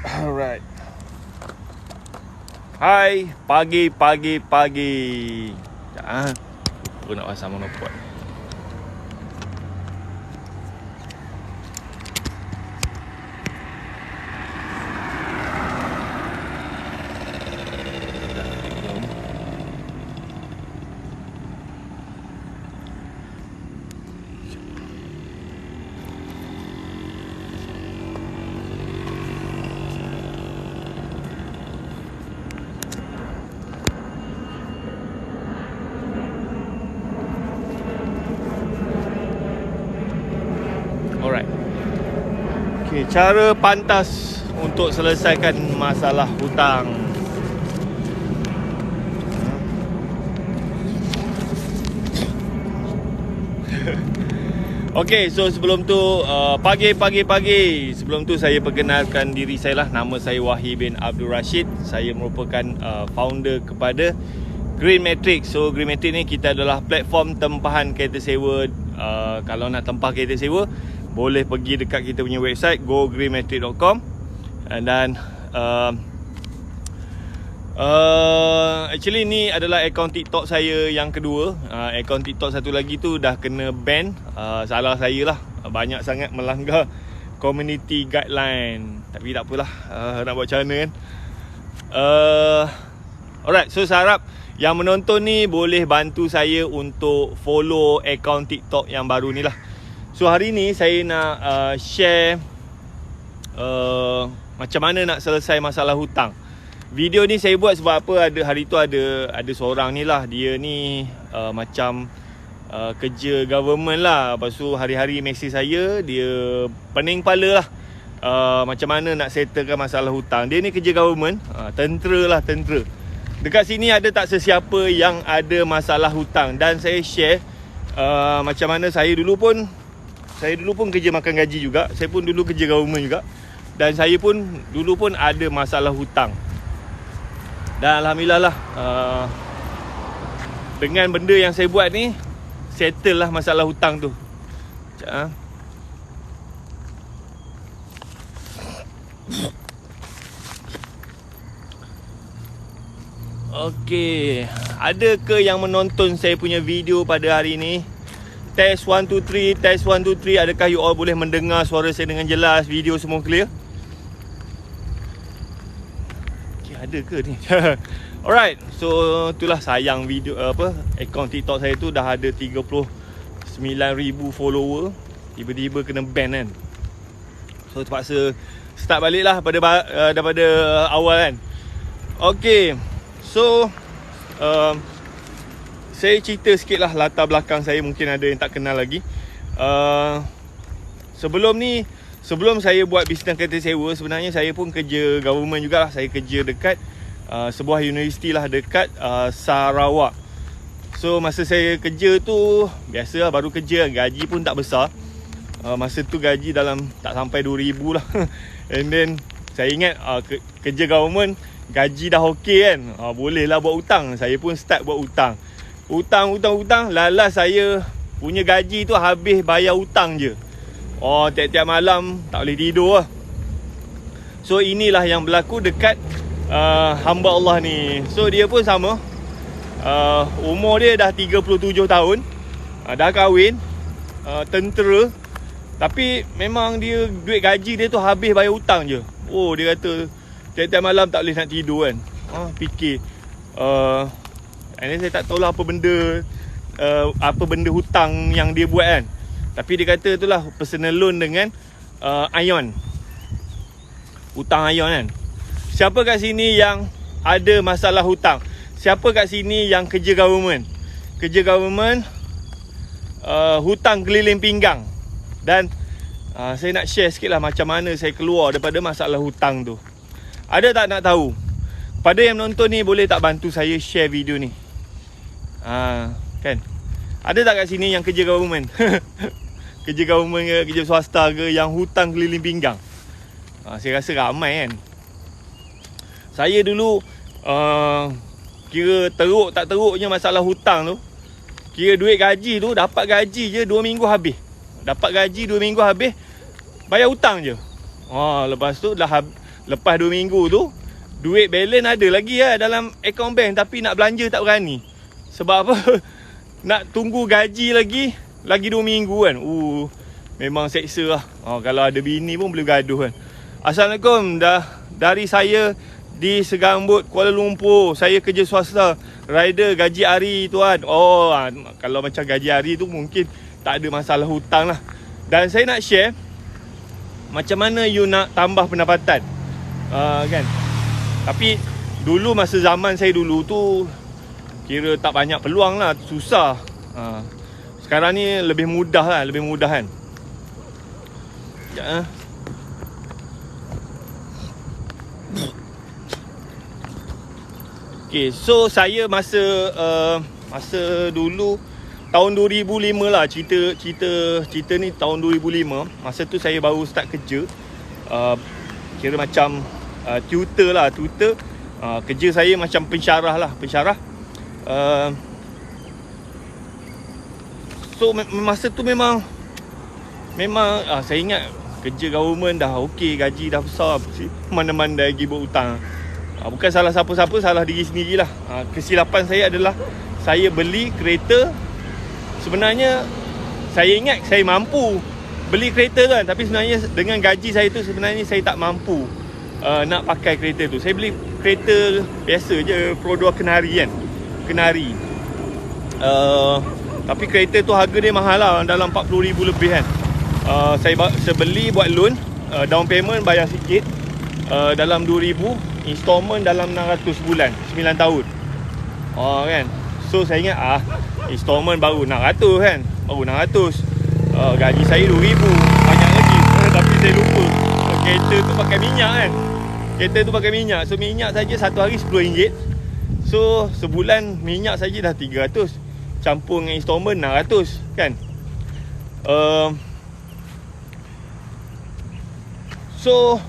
Alright. Hai, pagi. Aku nak pasang monopod. Alright. Okay, cara pantas untuk selesaikan masalah hutang. Okay, so sebelum tu pagi. Sebelum tu saya perkenalkan diri saya lah. Nama saya Wahid bin Abdul Rashid. Saya merupakan founder kepada Green Matrix. So Green Matrix ni kita adalah platform tempahan kereta sewa. Kalau nak tempah kereta sewa, boleh pergi dekat kita punya website gogreenmatrix.com. Dan actually ni adalah akaun TikTok saya yang kedua. Akaun TikTok satu lagi tu dah kena ban. Salah saya lah, banyak sangat melanggar community guideline. Tapi tak apalah, nak buat macam mana kan. Alright, so saya harap yang menonton ni boleh bantu saya untuk follow akaun TikTok yang baru ni lah. So hari ni saya nak share macam mana nak selesai masalah hutang. Video ni saya buat sebab apa, hari tu ada seorang ni lah. Dia ni macam kerja government lah. Lepas tu hari-hari mesej saya, dia pening kepala lah, macam mana nak settlekan masalah hutang. Dia ni kerja government, tentera. Dekat sini ada tak sesiapa yang ada masalah hutang. Dan saya share macam mana saya dulu pun kerja makan gaji juga. Saya pun dulu kerja government juga. Dan saya pun dulu pun ada masalah hutang. Dan Alhamdulillah lah, dengan benda yang saya buat ni, settle lah masalah hutang tu. Okey, ada ke yang menonton saya punya video pada hari ni? Test 1 2 3, test 1 2 3. Adakah you all boleh mendengar suara saya dengan jelas? Video semua clear? Okay, ada ke ni? Alright, so itulah sayang video akaun TikTok saya tu dah ada 39,000 follower. Tiba-tiba kena ban kan. So terpaksa start balik lah daripada awal kan. Okay, so saya cerita sikit lah latar belakang saya. Mungkin ada yang tak kenal lagi. Sebelum saya buat bisnes kereta sewa, sebenarnya saya pun kerja government jugalah. Saya kerja dekat sebuah universiti lah dekat Sarawak. So masa saya kerja tu, biasalah baru kerja, gaji pun tak besar. Masa tu gaji dalam tak sampai 2,000 lah. And then saya ingat kerja government, gaji dah okey kan, boleh lah buat hutang. Saya pun start buat hutang. Lalas saya punya gaji tu habis bayar hutang je. Tiap-tiap malam tak boleh tidur lah. So inilah yang berlaku dekat hamba Allah ni. So dia pun sama, umur dia dah 37 tahun, dah kahwin, tentera. Tapi memang dia, duit gaji dia tu habis bayar hutang je. Dia kata tiap-tiap malam tak boleh nak tidur kan. Fikir and then saya tak tahulah apa benda hutang yang dia buat kan. Tapi dia kata itulah personal loan dengan Ion, hutang Ion kan. Siapa kat sini yang ada masalah hutang? Siapa kat sini yang kerja government? Hutang keliling pinggang. Dan saya nak share sikit lah macam mana saya keluar daripada masalah hutang tu. Ada tak nak tahu? Pada yang menonton ni, boleh tak bantu saya share video ni? Kan? Ada tak kat sini yang kerja government? Kerja government ke, kerja swasta ke, yang hutang keliling pinggang? Saya rasa ramai kan. Saya dulu kira teruk tak teruknya masalah hutang tu. Kira duit gaji tu, dapat gaji je 2 minggu habis. Bayar hutang je. Lepas tu dah Lepas 2 minggu tu, duit balance ada lagi lah dalam account bank, tapi nak belanja tak berani. Sebab apa? Nak tunggu gaji lagi 2 minggu kan. Memang seksa lah. Kalau ada bini pun boleh gaduh kan. Assalamualaikum. Dari saya di Segambut, Kuala Lumpur. Saya kerja swasta, rider gaji hari tuan. Kalau macam gaji hari tu mungkin tak ada masalah hutang lah. Dan saya nak share macam mana you nak tambah pendapatan, kan. Tapi dulu masa zaman saya dulu tu kira tak banyak peluang lah, susah. Sekarang ni lebih mudah lah, lebih mudah kan. Ya. Okay, so saya masa dulu tahun 2005 lah, cerita ni tahun 2005. Masa tu saya baru start kerja, kira macam tutor. Kerja saya macam pensyarah. So masa tu memang saya ingat kerja government dah okey, gaji dah besar, mana-mana lagi buat hutang. Bukan salah siapa-siapa, salah diri sendirilah. Kesilapan saya adalah saya beli kereta. Sebenarnya saya ingat saya mampu beli kereta kan, tapi sebenarnya dengan gaji saya tu sebenarnya saya tak mampu nak pakai kereta tu. Saya beli kereta biasa je, Pro 2 Kenari kan. Tapi kereta tu harga dia mahal lah, dalam 40,000 lebih kan. Saya beli buat loan, down payment bayar sikit, dalam 2,000, installment dalam 600 bulan, 9 tahun. Kan. So saya ingat installment baru 600 kan. Baru 600. Gaji saya 2,000, banyak lagi. Tapi saya lupa kereta tu pakai minyak kan. So minyak saja satu hari RM10. So sebulan minyak saja dah 300, campur dengan installment 600 kan. So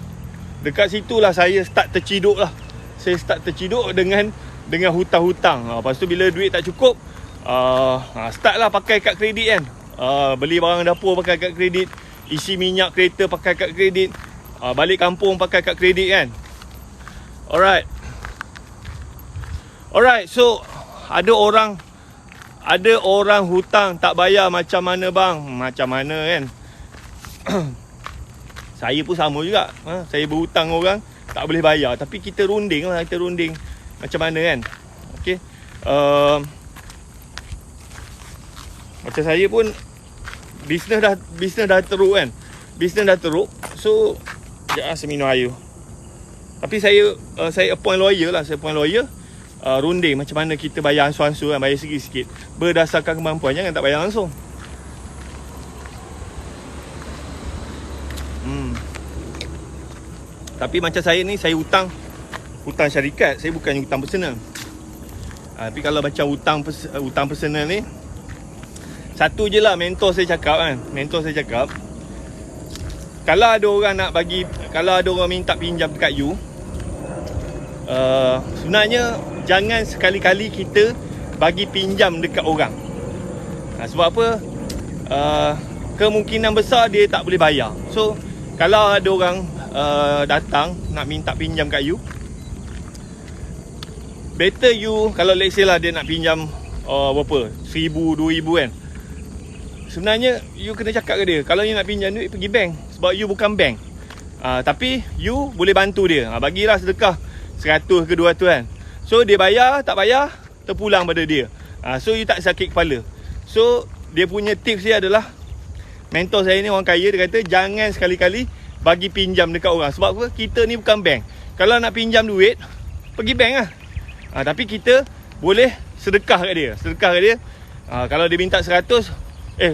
dekat situlah saya start terciduk lah. Saya start terciduk dengan hutang-hutang. Lepas tu bila duit tak cukup, start lah pakai kad kredit kan. Beli barang dapur pakai kad kredit, isi minyak kereta pakai kad kredit, balik kampung pakai kad kredit kan. Alright, so ada orang hutang tak bayar, macam mana bang? Macam mana kan. Saya pun sama juga. Saya berhutang orang tak boleh bayar, tapi kita runding macam mana kan. Okay. Macam saya pun bisnes dah teruk kan. So saya minum air. Tapi saya appoint lawyer lah. Runding macam mana kita bayar ansur-ansur kan, bayar sikit-sikit berdasarkan kemampuan, jangan tak bayar langsung. Tapi macam saya ni, saya hutang syarikat, saya bukan hutang personal. Tapi kalau macam hutang personal ni, satu je lah mentor saya cakap, kalau ada orang minta pinjam dekat you, sebenarnya jangan sekali-kali kita bagi pinjam dekat orang. Sebab apa? Kemungkinan besar dia tak boleh bayar. So kalau ada orang datang nak minta pinjam kat you, better you, kalau let's say lah dia nak pinjam berapa, 1,000, 2,000 kan. Sebenarnya you kena cakap ke dia, kalau you nak pinjam duit, pergi bank. Sebab you bukan bank. Tapi you boleh bantu dia. Bagilah sedekah 100 ke 200 kan. So dia bayar, tak bayar, terpulang pada dia. So you tak sakit kepala. So dia punya tips dia adalah, mentor saya ni orang kaya, dia kata jangan sekali-kali bagi pinjam dekat orang. Sebab apa? Kita ni bukan bank. Kalau nak pinjam duit, pergi bank lah. Tapi kita boleh sedekah kat dia. Kalau dia minta 100,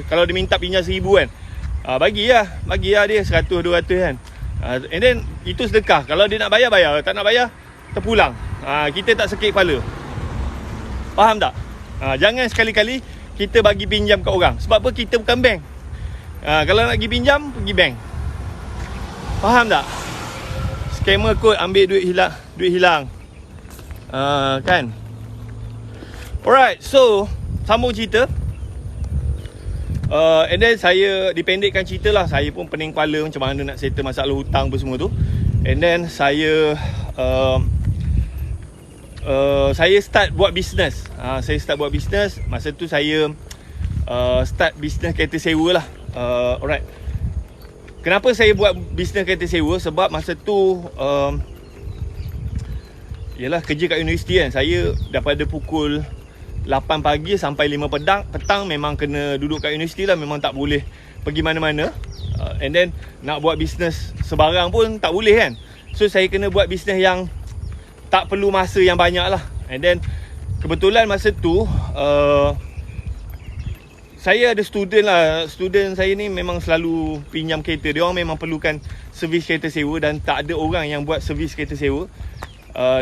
kalau dia minta pinjam 1,000 kan, bagilah dia 100, 200 kan. And then itu sedekah. Kalau dia nak bayar, tak nak bayar, terpulang. Kita tak sakit kepala. Faham tak? Jangan sekali-kali kita bagi pinjam kat orang. Sebab apa? Kita bukan bank. Kalau nak pergi pinjam, pergi bank. Faham tak? Scammer kot, ambil duit hilang. Kan? Alright, so sambung cerita. And then saya dipendekkan cerita lah. Saya pun pening kepala macam mana nak settle masalah hutang apa semua tu. And then saya start buat bisnes. Masa tu saya start bisnes kereta sewa lah. Alright. Kenapa saya buat bisnes kereta sewa? Sebab masa tu yalah, kerja kat universiti kan. Saya daripada pukul 8 pagi sampai 5 petang memang kena duduk kat universiti lah. Memang tak boleh pergi mana-mana. And then nak buat bisnes sebarang pun tak boleh kan. So saya kena buat bisnes yang tak perlu masa yang banyak lah. And then kebetulan masa tu saya ada student lah. Student saya ni memang selalu pinjam kereta. Dia orang memang perlukan servis kereta sewa dan tak ada orang yang buat servis kereta sewa.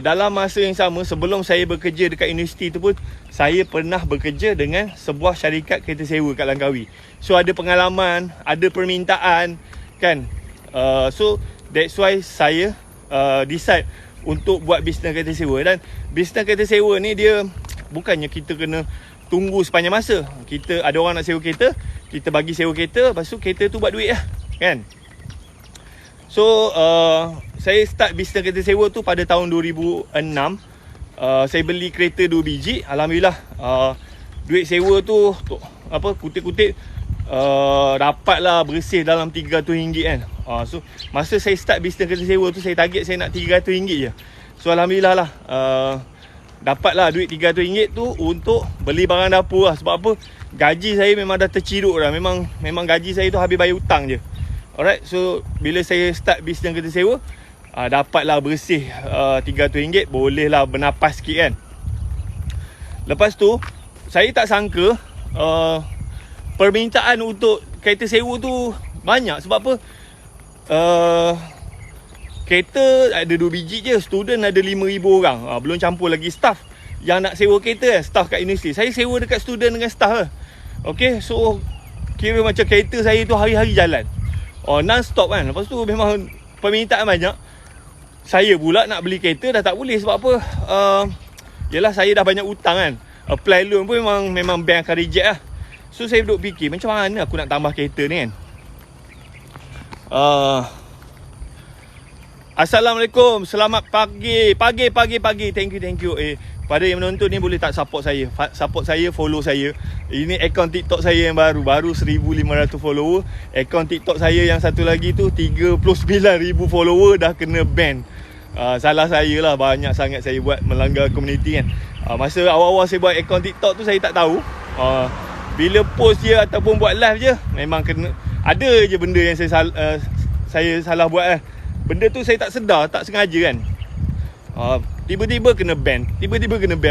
Dalam masa yang sama, sebelum saya bekerja dekat universiti tu pun, saya pernah bekerja dengan sebuah syarikat kereta sewa kat Langkawi. So ada pengalaman, ada permintaan kan. So that's why saya decide untuk buat bisnes kereta sewa. Dan bisnes kereta sewa ni dia bukannya kita kena tunggu sepanjang masa. Kita ada orang nak sewa kereta, kita bagi sewa kereta, lepas tu kereta tu buat duit lah kan. So saya start bisnes kereta sewa tu pada tahun 2006. Saya beli kereta 2 biji. Alhamdulillah duit sewa tu kutip-kutip dapatlah bersih dalam RM300 kan. So masa saya start bisnes kereta sewa tu, saya target saya nak RM300 je. So Alhamdulillah lah, dapatlah duit RM300 tu untuk beli barang dapur lah. Sebab apa? Gaji saya memang dah terciduk dah. Memang gaji saya tu habis bayar hutang je. Alright, so bila saya start bisnes kereta sewa, dapatlah bersih RM300, bolehlah bernapas sikit kan. Lepas tu saya tak sangka permintaan untuk kereta sewa tu banyak. Sebab apa? Kereta ada 2 biji je, student ada 5,000 orang. Belum campur lagi staff yang nak sewa kereta kan, staff kat universiti. Saya sewa dekat student dengan staff lah. Okay, so kira macam kereta saya tu hari-hari jalan, non-stop kan. Lepas tu memang permintaan banyak. Saya pula nak beli kereta dah tak boleh. Sebab apa? Yelah, saya dah banyak hutang kan. Apply loan pun memang bank akan reject lah. So saya duduk fikir, macam mana aku nak tambah kereta ni kan. Assalamualaikum, selamat pagi. Pagi. Thank you. Pada yang menonton ni boleh tak support saya? Support saya, follow saya. Ini akaun TikTok saya yang baru 1,500 follower. Akaun TikTok saya yang satu lagi tu 39,000 follower dah kena ban. Salah saya lah, banyak sangat saya buat melanggar komuniti kan. Masa awal-awal saya buat akaun TikTok tu, saya tak tahu. Bila post je ataupun buat live je, memang kena, ada je benda yang saya salah buat lah. Benda tu saya tak sedar, tak sengaja kan. Tiba-tiba kena ban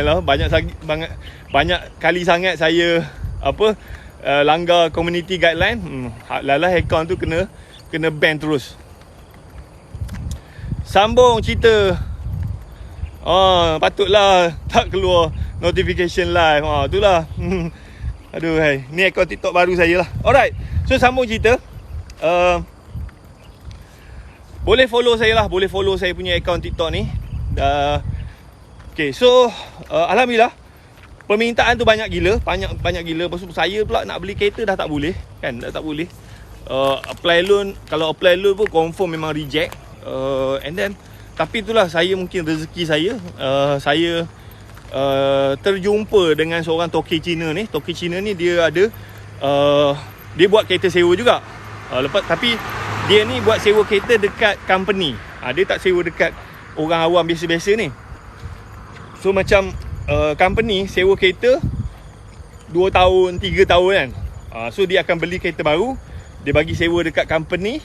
lah. Banyak kali sangat saya langgar community guideline. Lalah akaun tu kena ban terus. Sambung cerita. Patutlah tak keluar notification live. Itulah. Aduh, ni akaun TikTok baru saya lah. Alright, so sambung cerita. Boleh follow saya lah. Boleh follow saya punya akaun TikTok ni. Okay, so Alhamdulillah permintaan tu banyak gila. Lepas tu saya pula nak beli kereta dah tak boleh kan. Dah tak boleh. Apply loan, kalau apply loan pun confirm memang reject. And then tapi itulah, saya mungkin rezeki saya. Saya terjumpa dengan seorang toke Cina ni. Toke Cina ni dia ada dia buat kereta sewa juga. Tapi dia ni buat sewa kereta dekat company. Dia tak sewa dekat orang awam biasa-biasa ni. So macam company sewa kereta 2 tahun, 3 tahun kan. So dia akan beli kereta baru, dia bagi sewa dekat company,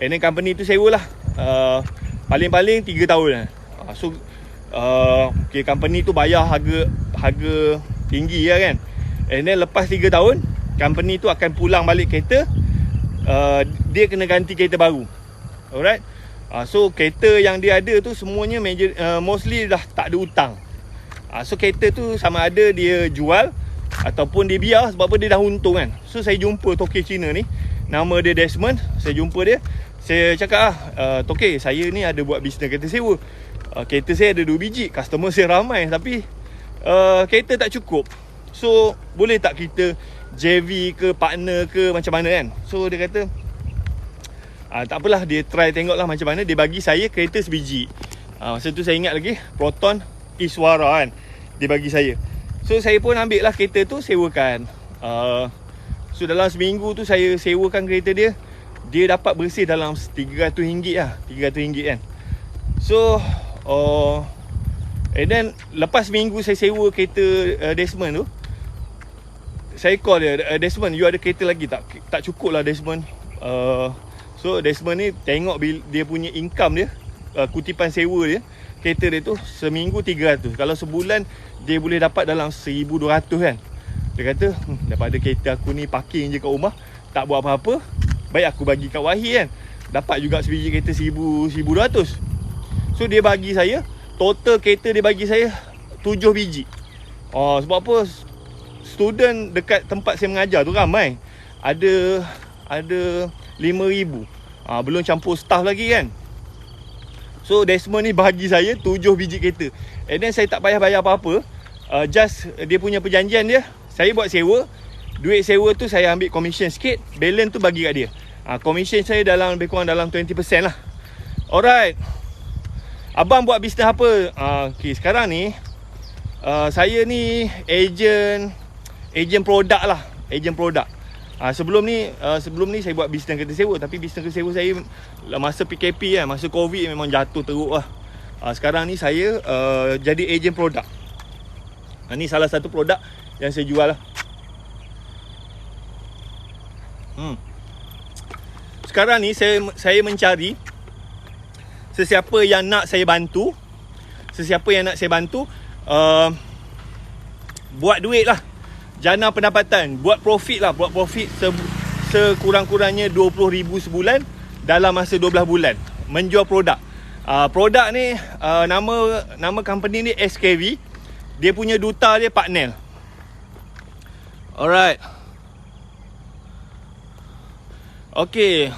and then company tu sewa lah paling-paling 3 tahun lah. So okay, company tu bayar harga tinggi lah kan. And then lepas 3 tahun, company tu akan pulang balik kereta, dia kena ganti kereta baru. Alright. So kereta yang dia ada tu semuanya mostly dah tak ada hutang. So kereta tu sama ada dia jual ataupun dia biar, sebab apa, dia dah untung kan. So saya jumpa toke Cina ni, nama dia Desmond. Saya jumpa dia, saya cakap toke, saya ni ada buat bisnes kereta sewa. Kereta saya ada 2 biji, customer saya ramai, tapi kereta tak cukup. So boleh tak kita JV ke partner ke macam mana kan. So dia kata Tak apalah, dia try tengoklah macam mana. Dia bagi saya kereta sebiji. Masa tu saya ingat lagi, Proton Iswara kan, dia bagi saya. So saya pun ambil lah kereta tu, sewakan. So dalam seminggu tu saya sewakan kereta dia, dia dapat bersih dalam RM300 lah, RM300 kan. So and then lepas minggu saya sewa kereta Desmond tu, saya call dia, Desmond, you ada kereta lagi tak? Tak cukup lah Desmond. So Desmond ni tengok dia punya income dia, kutipan sewa dia, kereta dia tu seminggu 300. Kalau sebulan dia boleh dapat dalam 1,200 kan. Dia kata, daripada kereta aku ni parking je kat rumah, tak buat apa-apa, baik aku bagi kat Wahid kan, dapat juga sebiji kereta 1,200. So dia bagi saya, total kereta dia bagi saya 7 biji. Sebab apa, student dekat tempat saya mengajar tu ramai. Ada 5,000. Belum campur staff lagi kan. So Desmond ni bagi saya 7 biji kereta. And then saya tak payah bayar apa-apa. Just dia punya perjanjian dia, saya buat sewa. Duit sewa tu saya ambil commission sikit, balance tu bagi kat dia. Commission saya lebih kurang dalam 20% lah. Alright. Abang buat bisnes apa? Okay, sekarang ni saya ni ejen produk lah. Ejen produk. Sebelum ni saya buat bisnes kereta sewa. Tapi bisnes kereta sewa saya masa PKP kan, masa COVID memang jatuh teruk lah. Sekarang ni saya jadi ejen produk. Ni salah satu produk yang saya jual lah. Sekarang ni saya mencari sesiapa yang nak saya bantu. Buat duit lah, jana pendapatan, buat profit sekurang-kurangnya 20,000 sebulan dalam masa 12 bulan menjual produk. Produk ni nama company ni SKV. Dia punya duta dia Pak Nel. Alright. Okay.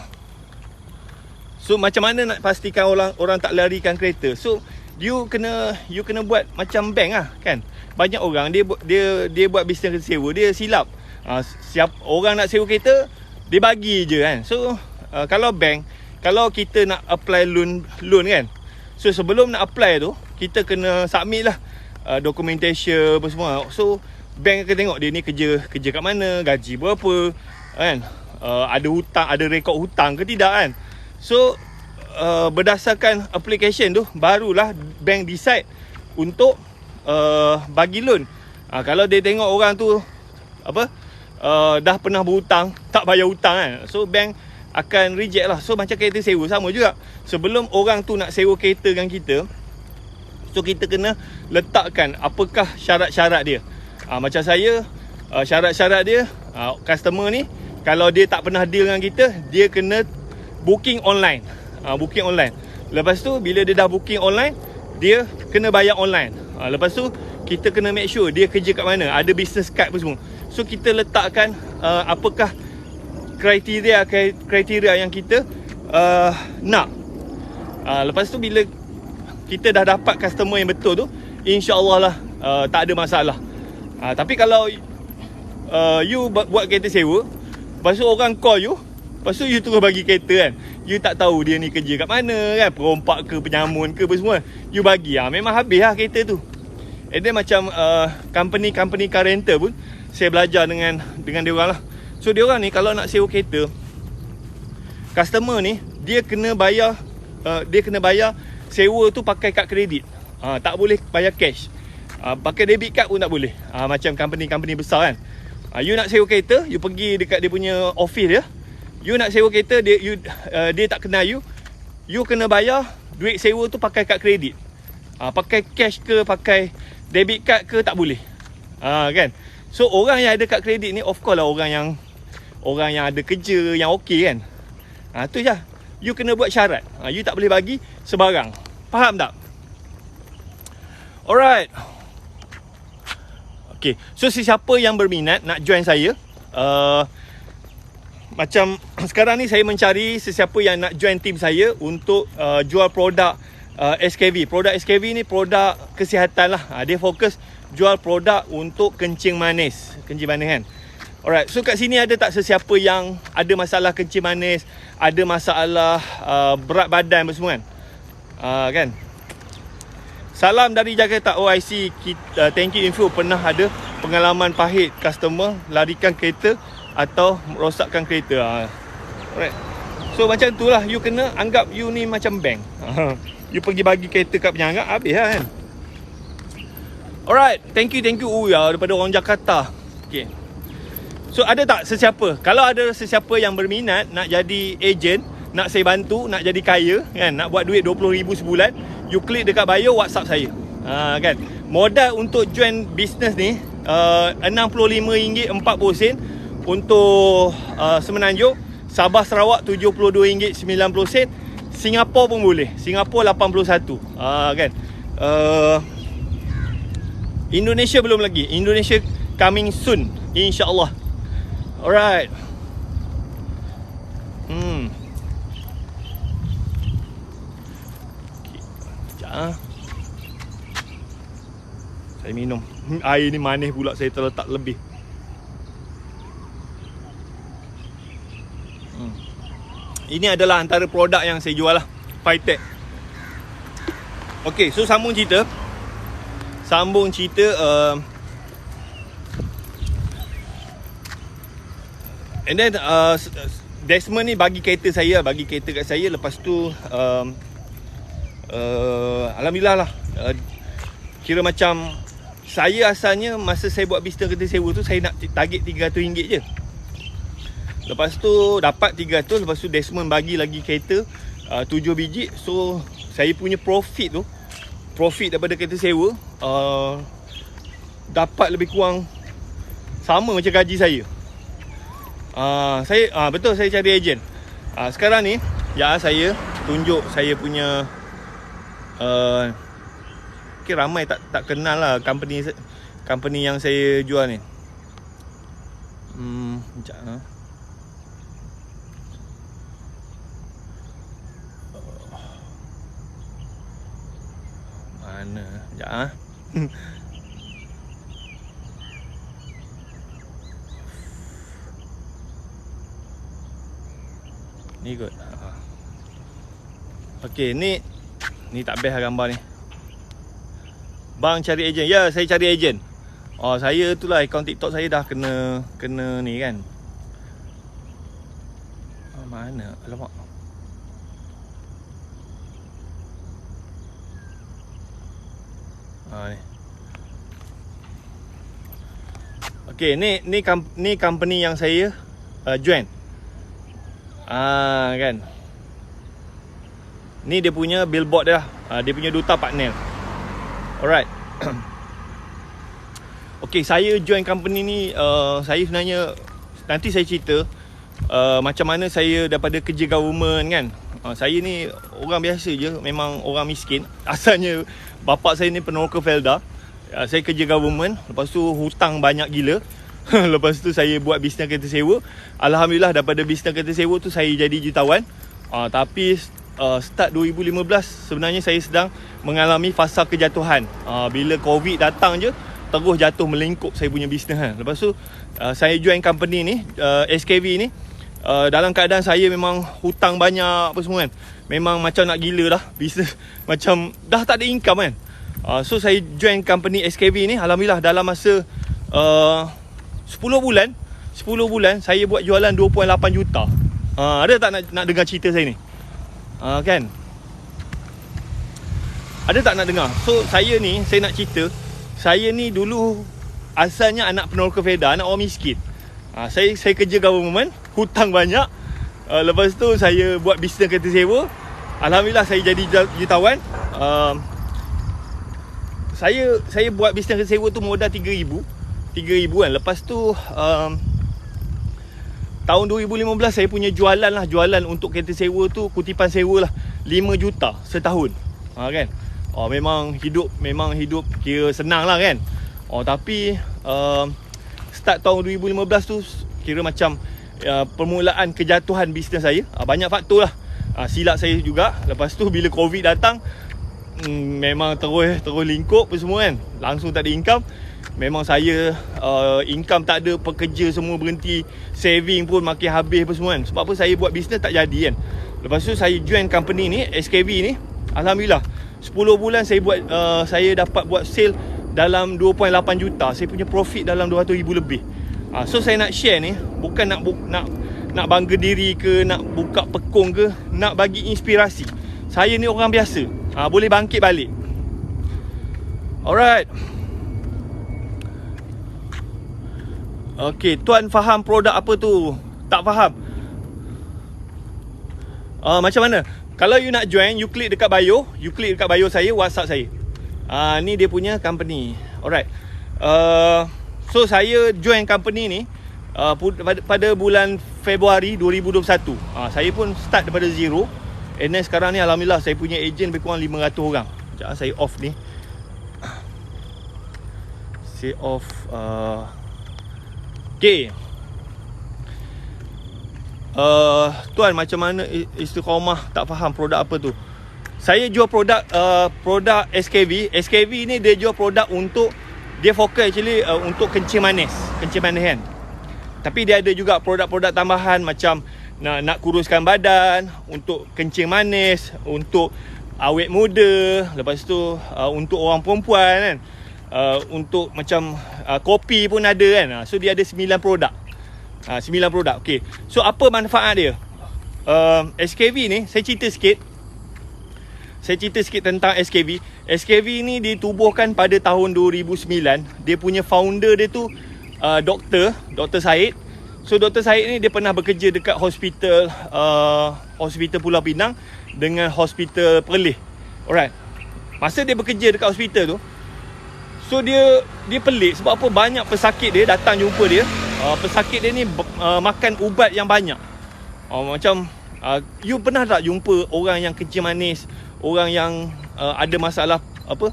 So macam mana nak pastikan orang tak larikan kereta? So you kena buat macam bank lah kan. Banyak orang dia buat bisnes kereta sewa, dia silap. Orang nak sewa kereta, dia bagi je kan. So kalau bank, kalau kita nak apply loan kan, so sebelum nak apply tu, kita kena submit lah documentation apa semua. So bank akan tengok dia ni kerja kat mana, gaji berapa kan, ada hutang, ada rekod hutang ke tidak kan. So berdasarkan application tu, barulah bank decide untuk bagi loan. Kalau dia tengok orang tu dah pernah berhutang, tak bayar hutang kan, so bank akan reject lah. So macam kereta sewa sama juga. Sebelum orang tu nak sewa kereta dengan kita, so kita kena letakkan apakah syarat-syarat dia. Macam saya, syarat-syarat dia, customer ni kalau dia tak pernah deal dengan kita, dia kena booking online. Booking online. Lepas tu bila dia dah booking online, dia kena bayar online. Lepas tu kita kena make sure dia kerja kat mana, ada business card apa semua. So kita letakkan apakah kriteria yang kita nak. Lepas tu bila kita dah dapat customer yang betul tu, InsyaAllah lah tak ada masalah. Tapi kalau you buat kereta sewa, lepas tu orang call you, lepas tu you terus bagi kereta kan, you tak tahu dia ni kerja kat mana kan, perompak ke, penyamun ke apa semua, you bagi, memang habis lah kereta tu. And then macam company car rental pun saya belajar dengan dia orang lah. So dia orang ni kalau nak sewa kereta, customer ni dia kena bayar sewa tu pakai kad kredit. Tak boleh bayar cash. Pakai debit card pun tak boleh. Macam company besar kan. You nak sewa kereta, you pergi dekat dia punya office dia. You nak sewa kereta, dia tak kenal you. You kena bayar duit sewa tu pakai kad kredit. Pakai cash ke, pakai debit card ke, tak boleh. Kan? So orang yang ada kad kredit ni, of course lah orang yang ada kerja, yang okey kan. Tu je. You kena buat syarat. You tak boleh bagi sebarang. Faham tak? Alright. Okay. So sesiapa yang berminat nak join saya, macam sekarang ni saya mencari sesiapa yang nak join tim saya untuk jual produk SKV. Produk SKV ni produk kesihatan lah. Dia fokus jual produk untuk kencing manis kan. Alright, so kat sini ada tak sesiapa yang ada masalah kencing manis, ada masalah berat badan semua kan? Kan? Salam dari Jakarta OIC. Thank you info. Pernah ada pengalaman pahit customer larikan kereta atau merosakkan kereta. Alright. So macam tu lah, you kena anggap you ni macam bank. You pergi bagi kereta kat penyangga, habis lah kan. Alright, thank you. Daripada orang Jakarta. Okay. So ada tak sesiapa? Kalau ada sesiapa yang berminat nak jadi ejen, nak saya bantu, nak jadi kaya kan, nak buat duit 20,000 sebulan, you klik dekat bio, WhatsApp saya. Kan. Modal untuk join business ni RM65 40 sen untuk Semenanjung, Sabah Sarawak RM72.90, Singapura pun boleh. Singapura 81. Kan. Indonesia belum lagi. Indonesia coming soon, insya-Allah. Alright. Saya minum. Air ni manis pula, saya terletak lebih. Ini adalah antara produk yang saya jual lah, Phytech. Okay, so sambung cerita. And then Desmond ni bagi kereta kat saya. Lepas tu alhamdulillah lah, kira macam saya asalnya masa saya buat bisnes kereta sewa tu, saya nak target RM300 je. Lepas tu dapat 300. Lepas tu Desmond bagi lagi kereta 7 biji. So saya punya profit daripada kereta sewa dapat lebih kurang sama macam gaji saya. Betul, saya cari ejen. Sekarang ni ya, saya tunjuk saya punya ramai tak kenal lah company yang saya jual ni. Sekejap. Mana? Sekejap. Ni kot. Okay, ni tak best lah gambar ni. Bang cari ejen. Ya, saya cari ejen. Saya tu lah, akaun TikTok saya dah kena ni kan. Mana? Alamak. Ni. Okay, ni company yang saya join. Kan. Ni dia punya billboard dia. Dia punya duta partner. Alright. Okay, saya join company ni, saya sebenarnya nanti saya cerita macam mana saya daripada kerja government kan. Saya ni orang biasa je, memang orang miskin. Asalnya bapak saya ni peneroka Felda. Saya kerja government, lepas tu hutang banyak gila. Lepas tu saya buat bisnes kereta sewa. Alhamdulillah daripada bisnes kereta sewa tu saya jadi jutawan. Tapi start 2015 sebenarnya saya sedang mengalami fasa kejatuhan. Bila Covid datang je, terus jatuh melingkup saya punya bisnes kan. Lepas tu saya join company ni, SKV ni. Dalam keadaan saya memang hutang banyak apa semua kan. Memang macam nak gila dah. Bisnes macam dah tak ada income kan. So saya join company SKV ni. Alhamdulillah dalam masa 10 bulan saya buat jualan 2.8 juta. Ada tak nak dengar cerita saya ni? Kan? Ada tak nak dengar? So saya nak cerita. Saya ni dulu asalnya anak peneroka Felda, anak orang miskin. Saya kerja government, hutang banyak. Lepas tu saya buat bisnes kereta sewa. Alhamdulillah saya jadi jutawan. Saya buat bisnes kereta sewa tu modal 3,000 kan. Lepas tu tahun 2015 saya punya jualan untuk kereta sewa tu, kutipan sewa lah 5 juta setahun. Kan. Memang hidup kira senang lah kan. Tapi start tahun 2015 tu kira macam permulaan kejatuhan bisnes saya. Banyak faktor lah. Silap saya juga. Lepas tu bila Covid datang, memang terus lingkup semua kan. Langsung tak ada income. Memang saya income tak ada, pekerja semua berhenti, saving pun makin habis apa semua kan. Sebab apa saya buat bisnes tak jadi kan. Lepas tu saya join company ni, SKV ni. Alhamdulillah 10 bulan saya buat saya dapat buat sale dalam 2.8 juta. Saya punya profit dalam 200,000 lebih. So saya nak share ni, bukan nak bangga diri ke, nak buka pekong ke, nak bagi inspirasi. Saya ni orang biasa, boleh bangkit balik. Alright. Okay, tuan faham produk apa tu? Tak faham? Macam mana? Kalau you nak join, you klik dekat bio. You klik dekat bio saya, WhatsApp saya. Ni dia punya company. Alright. So saya join company ni pada bulan Februari 2021. Saya pun start daripada zero. And then sekarang ni alhamdulillah saya punya agent lebih kurang 500 orang. Sekejap saya off ni. Saya off. Okay. Tuan, macam mana istiqamah? Tak faham produk apa tu. Saya jual produk produk SKV. SKV ni dia jual produk untuk, dia fokus actually untuk kencing manis kan. Tapi dia ada juga produk-produk tambahan macam nak kuruskan badan, untuk kencing manis, untuk awet muda, lepas tu untuk orang perempuan kan. Untuk macam kopi pun ada kan. So dia ada 9 produk. 9 produk. Okay. So apa manfaat dia? SKV ni saya cerita sikit tentang SKV. SKV ni ditubuhkan pada tahun 2009. Dia punya founder dia tu Dr. Syed. So Dr. Syed ni dia pernah bekerja dekat hospital Pulau Pinang dengan hospital Perlis. Alright. Masa dia bekerja dekat hospital tu, so dia pelik sebab apa, banyak pesakit dia datang jumpa dia. Pesakit dia ni makan ubat yang banyak. Macam you pernah tak jumpa orang yang kencing manis, orang yang ada masalah apa,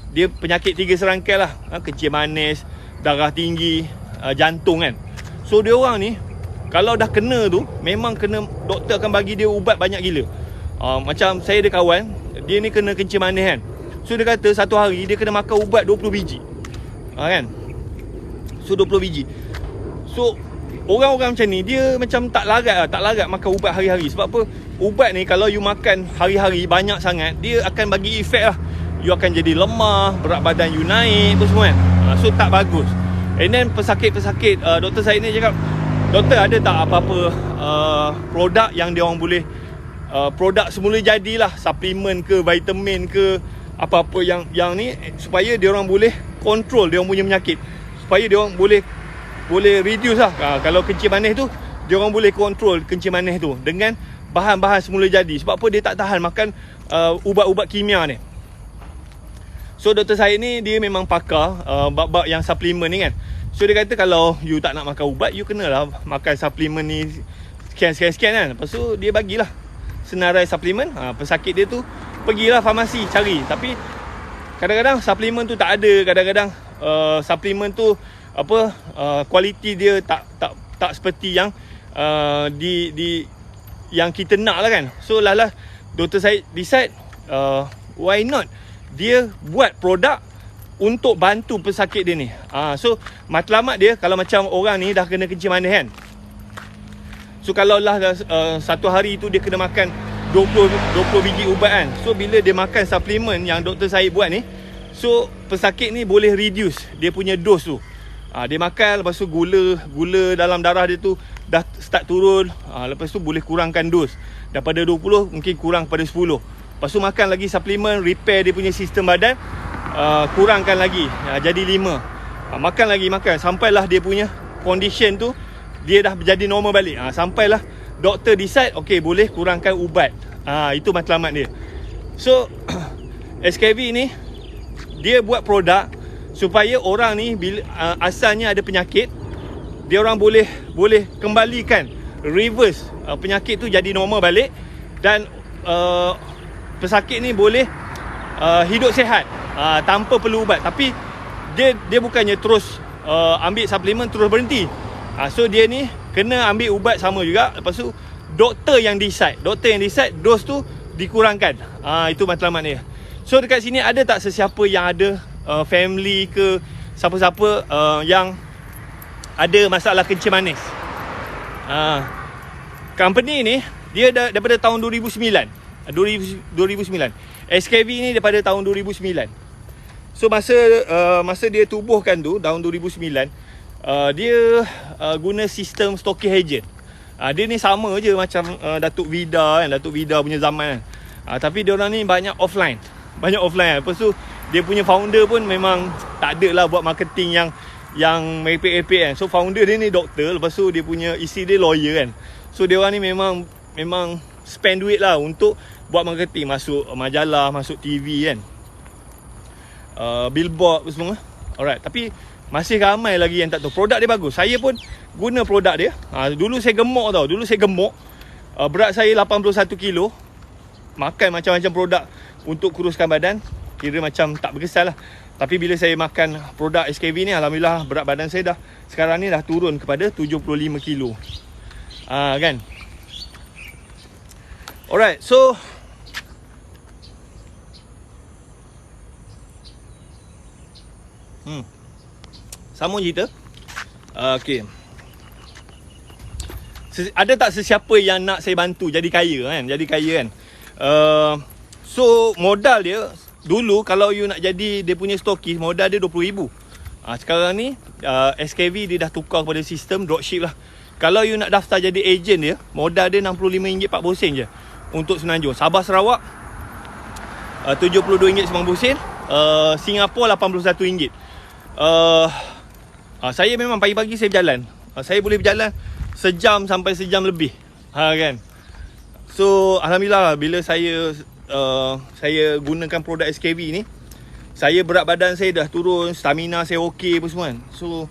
dia penyakit 3 serangkai lah, kencing manis, darah tinggi, jantung kan. So dia orang ni kalau dah kena tu, memang kena, doktor akan bagi dia ubat banyak gila. Macam saya ada kawan, dia ni kena kencing manis kan. So dia kata satu hari dia kena makan ubat 20 biji. Kan? So 20 biji. So orang-orang macam ni dia macam tak larat makan ubat hari-hari. Sebab apa? Ubat ni kalau you makan hari-hari banyak sangat, dia akan bagi efek lah. You akan jadi lemah, berat badan you naik apa semua kan. So tak bagus. And then pesakit-pesakit, Dr. Syed ni cakap, doktor ada tak apa-apa produk yang dia orang boleh produk semula jadilah, suplemen ke, vitamin ke, apa-apa yang ni, supaya dia orang boleh control dia orang punya penyakit, supaya dia orang boleh reduce lah. Kalau kencing manis tu, dia orang boleh control kencing manis tu dengan bahan-bahan semula jadi. Sebab apa? Dia tak tahan makan ubat-ubat kimia ni. So Dr. Syed ni dia memang pakar bab-bab yang suplemen ni kan. So dia kata kalau you tak nak makan ubat, you kenalah makan suplemen ni sekian kan. Lepas tu dia bagilah senarai suplemen. Pesakit dia tu pergilah farmasi cari. Tapi kadang-kadang suplemen tu tak ada. Kadang-kadang suplemen tu apa, kualiti dia tak seperti yang yang kita nak lah kan. So lah Dr. Syed decide why not dia buat produk untuk bantu pesakit dia ni. So matlamat dia, kalau macam orang ni dah kena kencing manis kan. So kalau lah satu hari tu dia kena makan 20 biji ubat kan. So bila dia makan suplemen yang Dr. Syed buat ni, so pesakit ni boleh reduce dia punya dos tu. Dia makan, lepas tu gula dalam darah dia tu dah start turun. Lepas tu boleh kurangkan dos. Daripada 20 mungkin kurang pada 10. Lepas tu makan lagi suplemen, repair dia punya sistem badan, kurangkan lagi, jadi 5. Makan lagi, sampailah dia punya condition tu dia dah jadi normal balik. Sampailah doktor decide, okay, boleh kurangkan ubat. Itu matlamat dia. So SKV ni dia buat produk supaya orang ni bila asalnya ada penyakit, dia orang boleh kembalikan, reverse penyakit tu jadi normal balik. Dan pesakit ni boleh hidup sihat tanpa perlu ubat. Tapi dia bukannya terus ambil suplemen terus berhenti. So dia ni kena ambil ubat sama juga. Lepas tu doktor yang decide dos tu dikurangkan. Itu matlamat dia. So dekat sini ada tak sesiapa yang ada family ke, siapa-siapa yang ada masalah kencing manis. Company ni dia daripada tahun 2009. SKV ni daripada tahun 2009. So masa dia tubuhkan tu tahun 2009, dia guna sistem stocky agent. Dia ni sama je macam Datuk Vida kan, Datuk Vida punya zaman kan. Tapi dia orang ni banyak offline kan. Lepas tu dia punya founder pun memang tak ada lah buat marketing yang merepek-repek kan. So founder dia ni doktor, lepas tu dia punya isteri dia lawyer kan. So dia orang ni memang spend duit lah untuk buat marketing, masuk majalah, masuk TV kan, billboard semua. Alright, tapi masih ramai lagi yang tak tahu. Produk dia bagus. Saya pun guna produk dia. Dulu saya gemuk tau. Berat saya 81 kilo. Makan macam-macam produk untuk kuruskan badan, kira macam tak berkesan lah. Tapi bila saya makan produk SKV ni, alhamdulillah berat badan saya sekarang ni dah turun kepada 75 kilo. Kan. Alright, so sambung cerita. Okay. Ada tak sesiapa yang nak saya bantu jadi kaya kan? So modal dia dulu, kalau you nak jadi dia punya stokis, modal dia 20,000. Sekarang ni SKV dia dah tukar kepada sistem dropship lah. Kalau you nak daftar jadi ejen dia, modal dia RM65 40 sen je untuk Semenanjung. Sabah Sarawak RM72.90. Singapura RM81. Saya memang pagi-pagi saya berjalan. Saya boleh berjalan sejam sampai sejam lebih. Kan. So alhamdulillah bila saya gunakan produk SKV ni, saya berat badan saya dah turun, stamina saya okey apa semua kan. So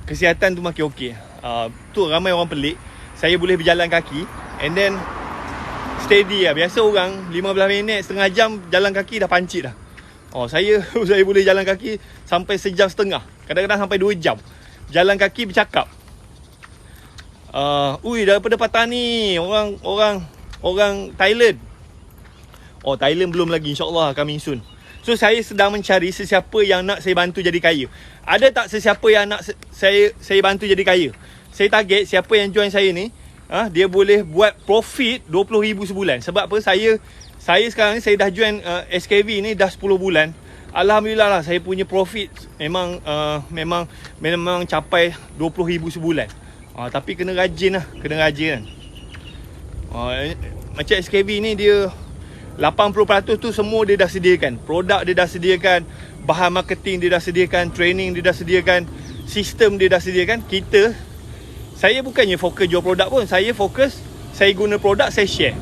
kesihatan tu makin okey. Tu ramai orang pelik. Saya boleh berjalan kaki and then steady lah. Biasa orang 15 minit, setengah jam jalan kaki dah pancit dah. Saya boleh jalan kaki sampai sejam setengah. Kadang-kadang sampai 2 jam. Jalan kaki bercakap. Daripada Patani, orang Thailand. Thailand belum lagi, insyaAllah coming soon. So saya sedang mencari sesiapa yang nak saya bantu jadi kaya. Ada tak sesiapa yang nak saya bantu jadi kaya? Saya target siapa yang join saya ni, dia boleh buat profit 20,000 sebulan. Sebab apa? Saya sekarang ni saya dah join SKV ni dah 10 bulan. Alhamdulillah lah, saya punya profit memang capai 20,000 sebulan. Tapi kena rajin kan. Macam SKV ni dia 80% tu semua dia dah sediakan. Produk dia dah sediakan, bahan marketing dia dah sediakan, training dia dah sediakan, sistem dia dah sediakan. Saya bukannya fokus jual produk pun. Saya fokus, saya guna produk, saya share.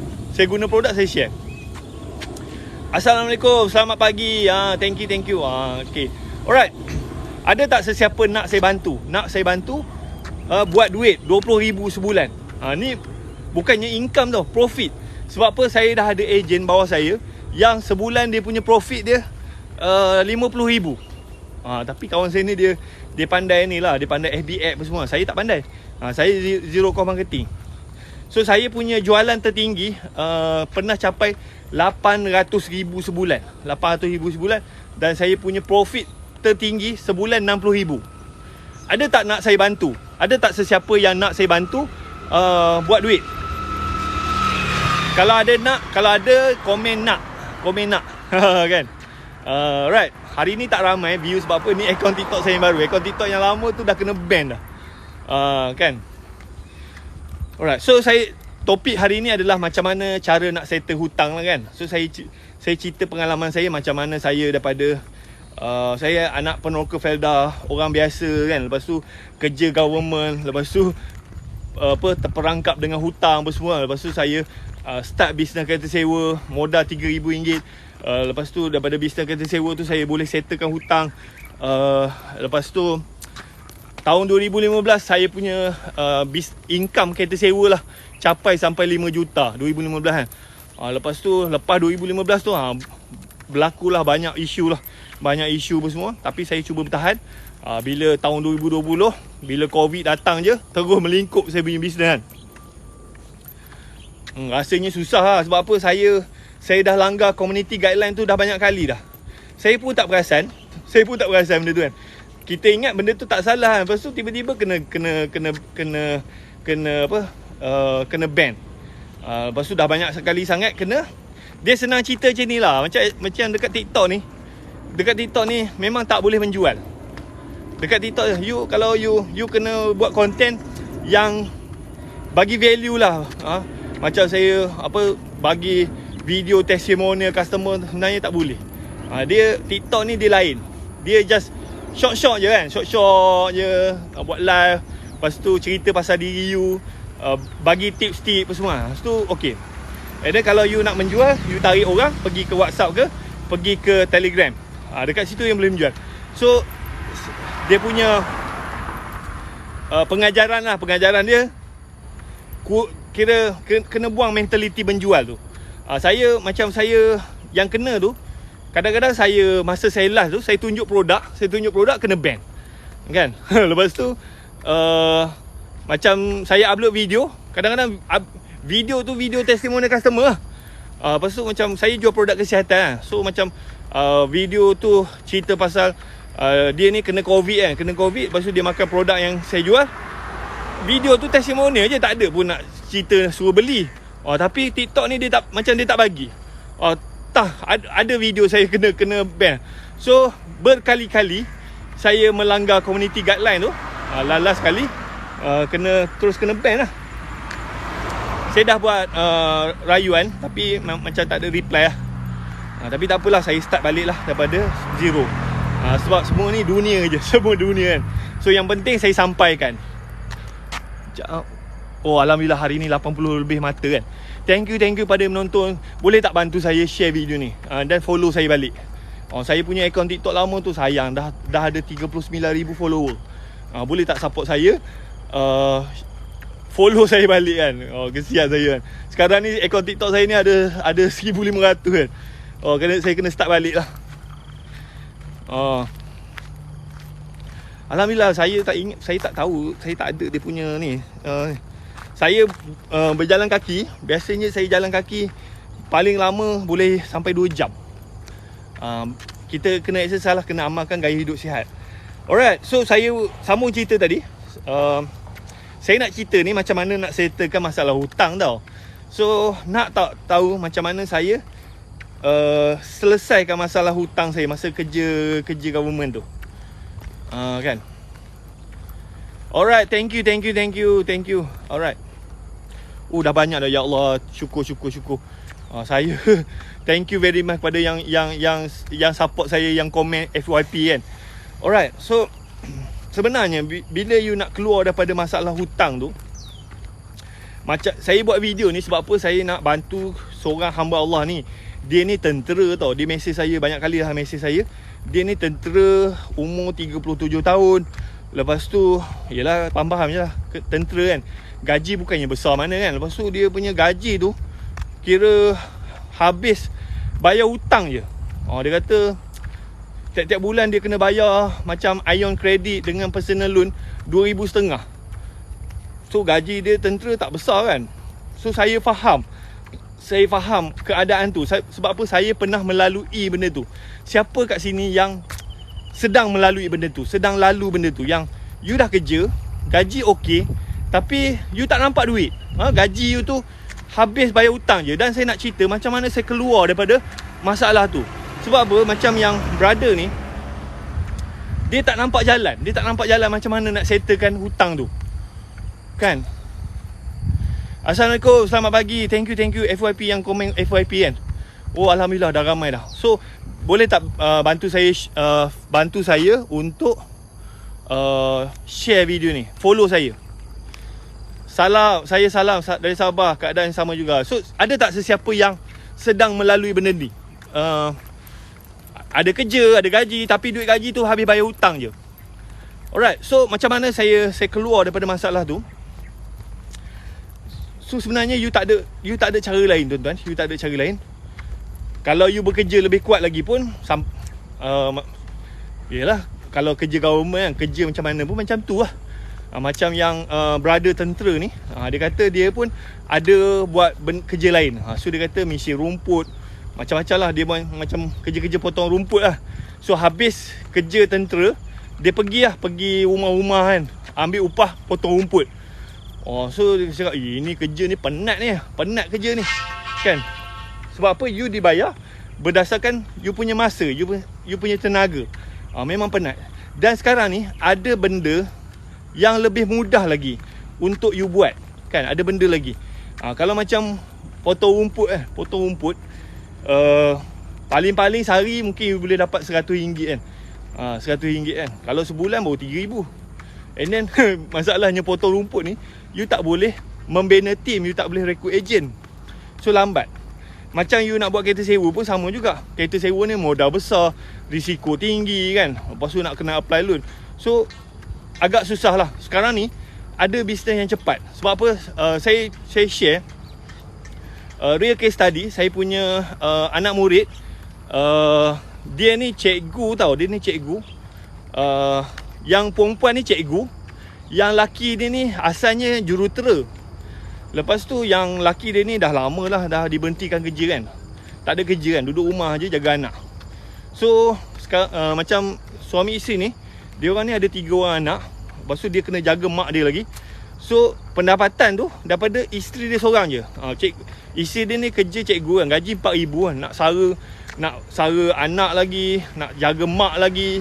Assalamualaikum, selamat pagi. Thank you. Okay. Alright. Ada tak sesiapa nak saya bantu buat duit 20,000 sebulan? Ni bukannya income tau, profit. Sebab apa? Saya dah ada ejen bawah saya yang sebulan dia punya profit dia 50,000. Tapi kawan saya ni dia pandai ni lah, dia pandai FB app semua. Saya tak pandai. Saya zero cost marketing. So saya punya jualan tertinggi pernah capai 800,000 sebulan. 800,000 sebulan. Dan saya punya profit tertinggi sebulan 60,000. Ada tak nak saya bantu? Ada tak sesiapa yang nak saya bantu buat duit? Kalau ada komen nak kan. Right. Hari ni tak ramai view sebab apa? Ni akaun TikTok saya yang baru. Akaun TikTok yang lama tu dah kena ban dah. Kan. Alright. So topik hari ni adalah macam mana cara nak settle hutang lah kan. So saya cerita pengalaman saya macam mana saya daripada saya anak peneroka Felda, orang biasa kan. Lepas tu kerja government, lepas tu terperangkap dengan hutang apa semua. Lepas tu saya start bisnes kereta sewa, modal RM3,000. Lepas tu daripada bisnes kereta sewa tu saya boleh settlekan hutang. Lepas tu tahun 2015 saya punya income kereta sewa lah capai sampai 5 juta 2015 kan. Lepas 2015 tu berlakulah banyak isu apa semua. Tapi saya cuba bertahan. Bila tahun 2020, bila Covid datang je, terus melingkup saya punya bisnes kan. Rasanya susah lah. Sebab apa? Saya dah langgar community guideline tu dah banyak kali dah. Saya pun tak perasan benda tu kan. kita ingat benda tu tak salah. Lepas tu tiba-tiba kena kena ban. Lepas tu dah banyak sekali sangat kena. Dia senang cerita macam ni lah. Macam dekat TikTok ni. Dekat TikTok ni memang tak boleh menjual. Dekat TikTok kalau you kena buat konten yang bagi value lah. Macam saya bagi video testimonial customer, sebenarnya tak boleh. Dia TikTok ni dia lain. Dia just short je kan. Short je, buat live. Lepas tu cerita pasal diri you, bagi tips-tips apa semua. Lepas tu okay. And then kalau you nak menjual, you tarik orang pergi ke WhatsApp ke, pergi ke Telegram. Dekat situ yang boleh menjual. So dia punya pengajaran dia kira kena buang mentaliti menjual tu. Saya yang kena tu, kadang-kadang masa saya live tu, saya tunjuk produk kena ban. Kan? Lepas tu macam saya upload video, kadang-kadang video tu video testimoni customer lah. Lepas tu macam saya jual produk kesihatan lah. So macam video tu cerita pasal dia ni kena COVID kan. Kena COVID, lepas tu dia makan produk yang saya jual. Video tu testimoni je, tak ada pun nak cerita suruh beli. Tapi TikTok ni dia tak bagi. Ada video saya kena ban. So berkali-kali saya melanggar community guideline tu. Last kali kena ban lah. Saya dah buat rayuan, tapi macam tak ada reply lah. Tapi tak apalah, saya start balik lah daripada zero. Sebab semua ni dunia je. Semua dunia kan. So yang penting saya sampaikan. Alhamdulillah hari ni 80 lebih mata kan. Thank you pada menonton. Boleh tak bantu saya share video ni, dan follow saya balik. Saya punya akaun TikTok lama tu sayang, dah ada 39,000 follower. Boleh tak support saya, follow saya balik kan. Kesian saya kan. Sekarang ni akaun TikTok saya ni ada 1,500 kan. Saya kena start balik lah. Alhamdulillah, saya tak tahu, saya tak ada dia punya ni. Saya berjalan kaki. Biasanya saya jalan kaki paling lama boleh sampai 2 jam. Kita kena exercise lah, kena amalkan gaya hidup sihat. Alright, so saya sambung cerita tadi. Saya nak cerita ni macam mana nak settlekan masalah hutang tau. So nak tahu macam mana saya selesaikan masalah hutang saya masa kerja government tu. Kan. Alright, thank you. Alright. Dah banyak dah, ya Allah. Syukur. Saya thank you very much pada yang support saya, yang komen FYP kan. Alright, so sebenarnya bila you nak keluar daripada masalah hutang tu, macam saya buat video ni sebab apa? Saya nak bantu seorang hamba Allah ni. Dia ni tentera tau. Dia mesej saya banyak kali dah mesej saya. Dia ni tentera, umur 37 tahun. Lepas tu, yelah, faham je lah, tentera kan. Gaji bukannya besar mana kan. Lepas tu dia punya gaji tu kira habis bayar hutang je. Dia kata tiap-tiap bulan dia kena bayar macam ion credit dengan personal loan 2,500. So gaji dia tentera tak besar kan. So saya faham keadaan tu. Sebab apa? Saya pernah melalui benda tu. Siapa kat sini yang sedang melalui benda tu, sedang lalu benda tu, yang you dah kerja, gaji okey, tapi you tak nampak duit. Gaji you tu habis bayar hutang je. Dan saya nak cerita macam mana saya keluar daripada masalah tu. Sebab apa? Macam yang brother ni, dia tak nampak jalan. Dia tak nampak jalan macam mana nak settlekan hutang tu. Kan? Assalamualaikum, selamat pagi. Thank you FYP yang komen FYP kan. Alhamdulillah dah ramai dah. So boleh tak bantu saya untuk share video ni, follow saya. Salam dari Sabah, keadaan sama juga. So ada tak sesiapa yang sedang melalui benda ni? Ada kerja, ada gaji, tapi duit gaji tu habis bayar hutang je. Alright, so macam mana saya keluar daripada masalah tu? So sebenarnya you tak ada cara lain tuan-tuan. You tak ada cara lain. Kalau you bekerja lebih kuat lagi pun yelah, kalau kerja government kan, kerja macam mana pun macam tu lah. Macam yang brother tentera ni, dia kata dia pun ada buat kerja lain. So dia kata misi rumput, macam-macam lah. Dia macam kerja-kerja potong rumput lah. So habis kerja tentera, dia pergi rumah-rumah kan, ambil upah potong rumput. So dia cakap, ini kerja ni penat kerja ni kan. Sebab apa? You dibayar berdasarkan you punya masa, you punya tenaga. Memang penat. Dan sekarang ni ada benda yang lebih mudah lagi untuk you buat kan. Ada benda lagi. Kalau macam potong rumput paling-paling sehari mungkin you boleh dapat RM100 kan. RM100 kan. Kalau sebulan baru RM3,000. And then masalahnya potong rumput ni, you tak boleh membina team, you tak boleh rekrut ejen. So lambat. Macam you nak buat kereta sewa pun sama juga. Kereta sewa ni modal besar, risiko tinggi kan. Lepas tu nak kena apply loan. So agak susah lah. Sekarang ni ada bisnes yang cepat. Sebab apa? Saya share real case study. Saya punya anak murid, dia ni cikgu tau. Dia ni cikgu. Yang perempuan ni cikgu, yang laki dia ni asalnya jurutera. Lepas tu yang laki dia ni dah lama lah, dah diberhentikan kerja kan. Tak ada kerja kan, duduk rumah je jaga anak. So macam suami isteri ni, dia orang ni ada 3 orang anak. Lepas tu dia kena jaga mak dia lagi. So pendapatan tu daripada isteri dia seorang je. Isteri dia ni kerja cikgu kan, gaji RM4,000 kan. Nak sara anak lagi, nak jaga mak lagi.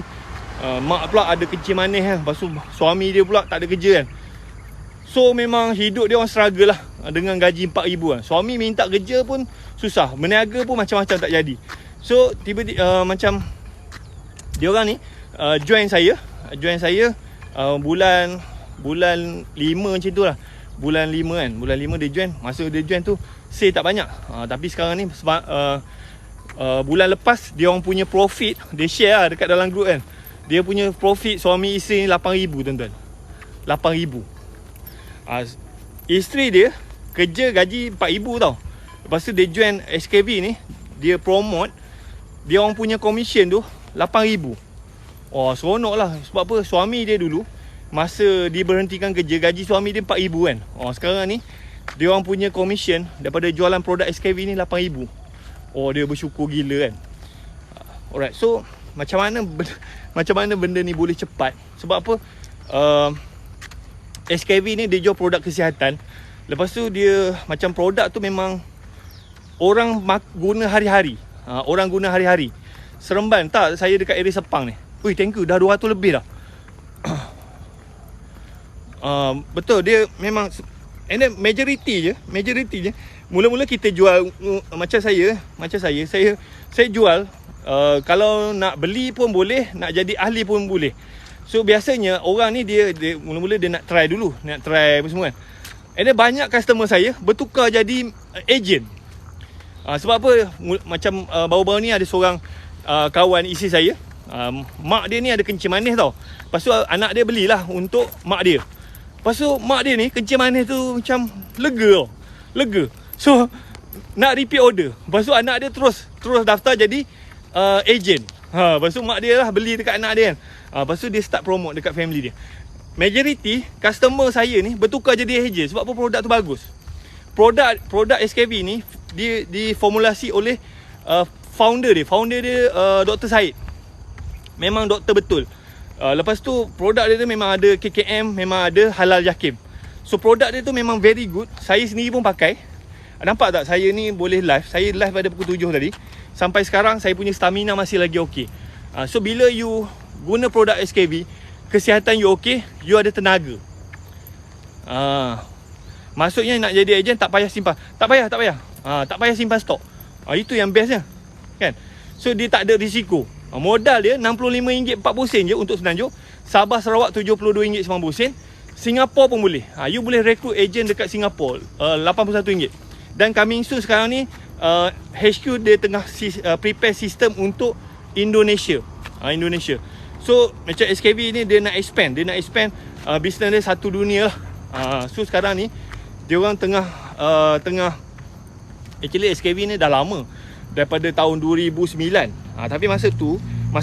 Mak pula ada kencing manis kan. Lepas tu suami dia pula tak ada kerja kan. So memang hidup dia orang struggle lah dengan gaji RM4,000 kan. Suami minta kerja pun susah, berniaga pun macam-macam tak jadi. So tiba-tiba macam dia orang ni join saya bulan 5 macam tu lah. Bulan 5 kan. Bulan 5 dia join. Masa dia join tu sale tak banyak. Tapi sekarang ni sebab bulan lepas dia orang punya profit, dia share lah dekat dalam group kan. Dia punya profit suami isteri ni RM8,000 tuan-tuan. RM8,000. Isteri dia kerja gaji RM4,000 tau. Lepas tu dia join SKV ni, dia promote, dia orang punya commission tu RM8,000. Seronok lah. Sebab apa? Suami dia dulu masa dia berhentikan kerja, gaji suami dia RM4,000 kan. Sekarang ni dia orang punya commission daripada jualan produk SKV ni RM8,000. Dia bersyukur gila kan. Alright, so macam mana benda ni boleh cepat? Sebab apa? SKV ni dia jual produk kesihatan. Lepas tu dia macam produk tu memang orang guna hari-hari. Orang guna hari-hari. Seremban tak saya dekat area Sepang ni. Ui, thank you, dah 200 lebih dah. Betul, dia memang. And then majority je. Mula-mula kita jual macam saya jual. Kalau nak beli pun boleh, nak jadi ahli pun boleh. So biasanya orang ni dia mula-mula dia nak try dulu, nak try apa semua kan. And then banyak customer saya bertukar jadi agent. Sebab apa? Macam baru-baru ni ada seorang kawan isi saya, mak dia ni ada kencing manis tau. Lepas tu anak dia belilah untuk mak dia. Lepas tu mak dia ni kencing manis tu macam lega. So nak repeat order. Lepas tu anak dia terus daftar jadi agent. Lepas tu mak dia lah beli dekat anak dia kan. Lepas tu dia start promote dekat family dia. Majority customer saya ni bertukar jadi agent. Sebab apa? Produk tu bagus. Produk SKV ni dia diformulasi oleh founder dia Dr. Syed. Memang doktor betul. Lepas tu produk dia tu memang ada KKM, memang ada halal yakim. So produk dia tu memang very good. Saya sendiri pun pakai. Nampak tak saya ni boleh live. Saya live pada pukul 7 tadi. Sampai sekarang saya punya stamina masih lagi okey. So bila you guna produk SKV, kesihatan you okey, you ada tenaga. Maksudnya nak jadi ejen tak payah simpan. Tak payah simpan stok. Itu yang bestnya kan. So dia tak ada risiko. Modal dia RM65.40 je untuk Semenanjung. Sabah Sarawak RM72.90. Singapura pun boleh. You boleh rekrut ejen dekat Singapura RM81. Dan coming soon sekarang ni HQ dia tengah prepare sistem untuk Indonesia. So macam SKV ni dia nak expand bisnes dia satu dunia lah. So sekarang ni dia orang tengah actually SKV ni dah lama, daripada tahun 2009. Tapi masa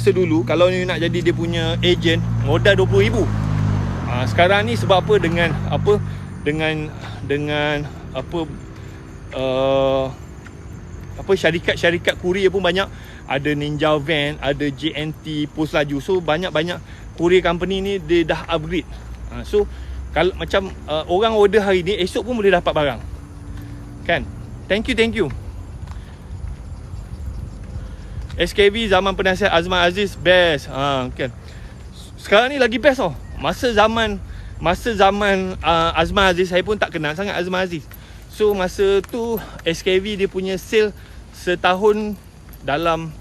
dulu kalau ni nak jadi dia punya agent, modal RM20,000. Sekarang ni sebab apa? Dengan syarikat kurier pun banyak. Ada Ninja Van, ada JNT, Pos Laju. So banyak courier company ni dia dah upgrade. So kalau macam orang order hari ni, esok pun boleh dapat barang. Kan? Thank you. SKV zaman penasihat Azman Aziz best. Kan. Sekarang ni lagi best tau. Masa zaman Azman Aziz, saya pun tak kenal sangat Azman Aziz. So masa tu SKV dia punya sale setahun dalam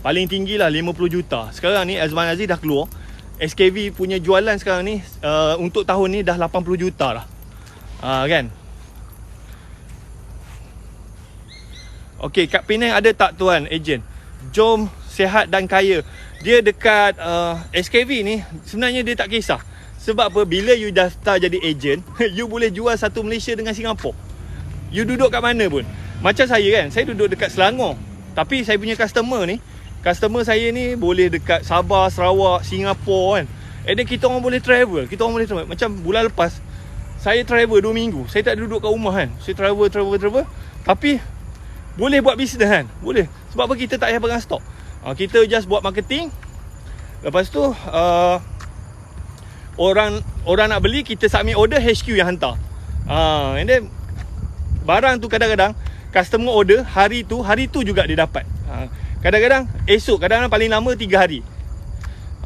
paling tinggi lah 50 juta. Sekarang ni Azman Aziz dah keluar, SKV punya jualan sekarang ni untuk tahun ni dah 80 juta lah. Kan. Okey, kat Penang ada tak tuan ejen? Jom Sihat dan Kaya. Dia dekat SKV ni sebenarnya dia tak kisah. Sebab apa? Bila you daftar jadi ejen, you boleh jual satu Malaysia dengan Singapura. You duduk kat mana pun. Macam saya kan, saya duduk dekat Selangor. Tapi saya punya customer saya ni boleh dekat Sabah, Sarawak, Singapura kan. And then kita orang boleh travel. Macam bulan lepas saya travel 2 minggu. Saya tak duduk kat rumah kan. Saya travel. Tapi boleh buat bisnes kan. Boleh. Sebab apa? Kita tak payah pegang stok. Kita just buat marketing. Lepas tu orang nak beli, kita submit order, HQ yang hantar. And then barang tu kadang-kadang customer order hari tu juga dia dapat. Kadang-kadang esok, kadang-kadang paling lama 3 hari.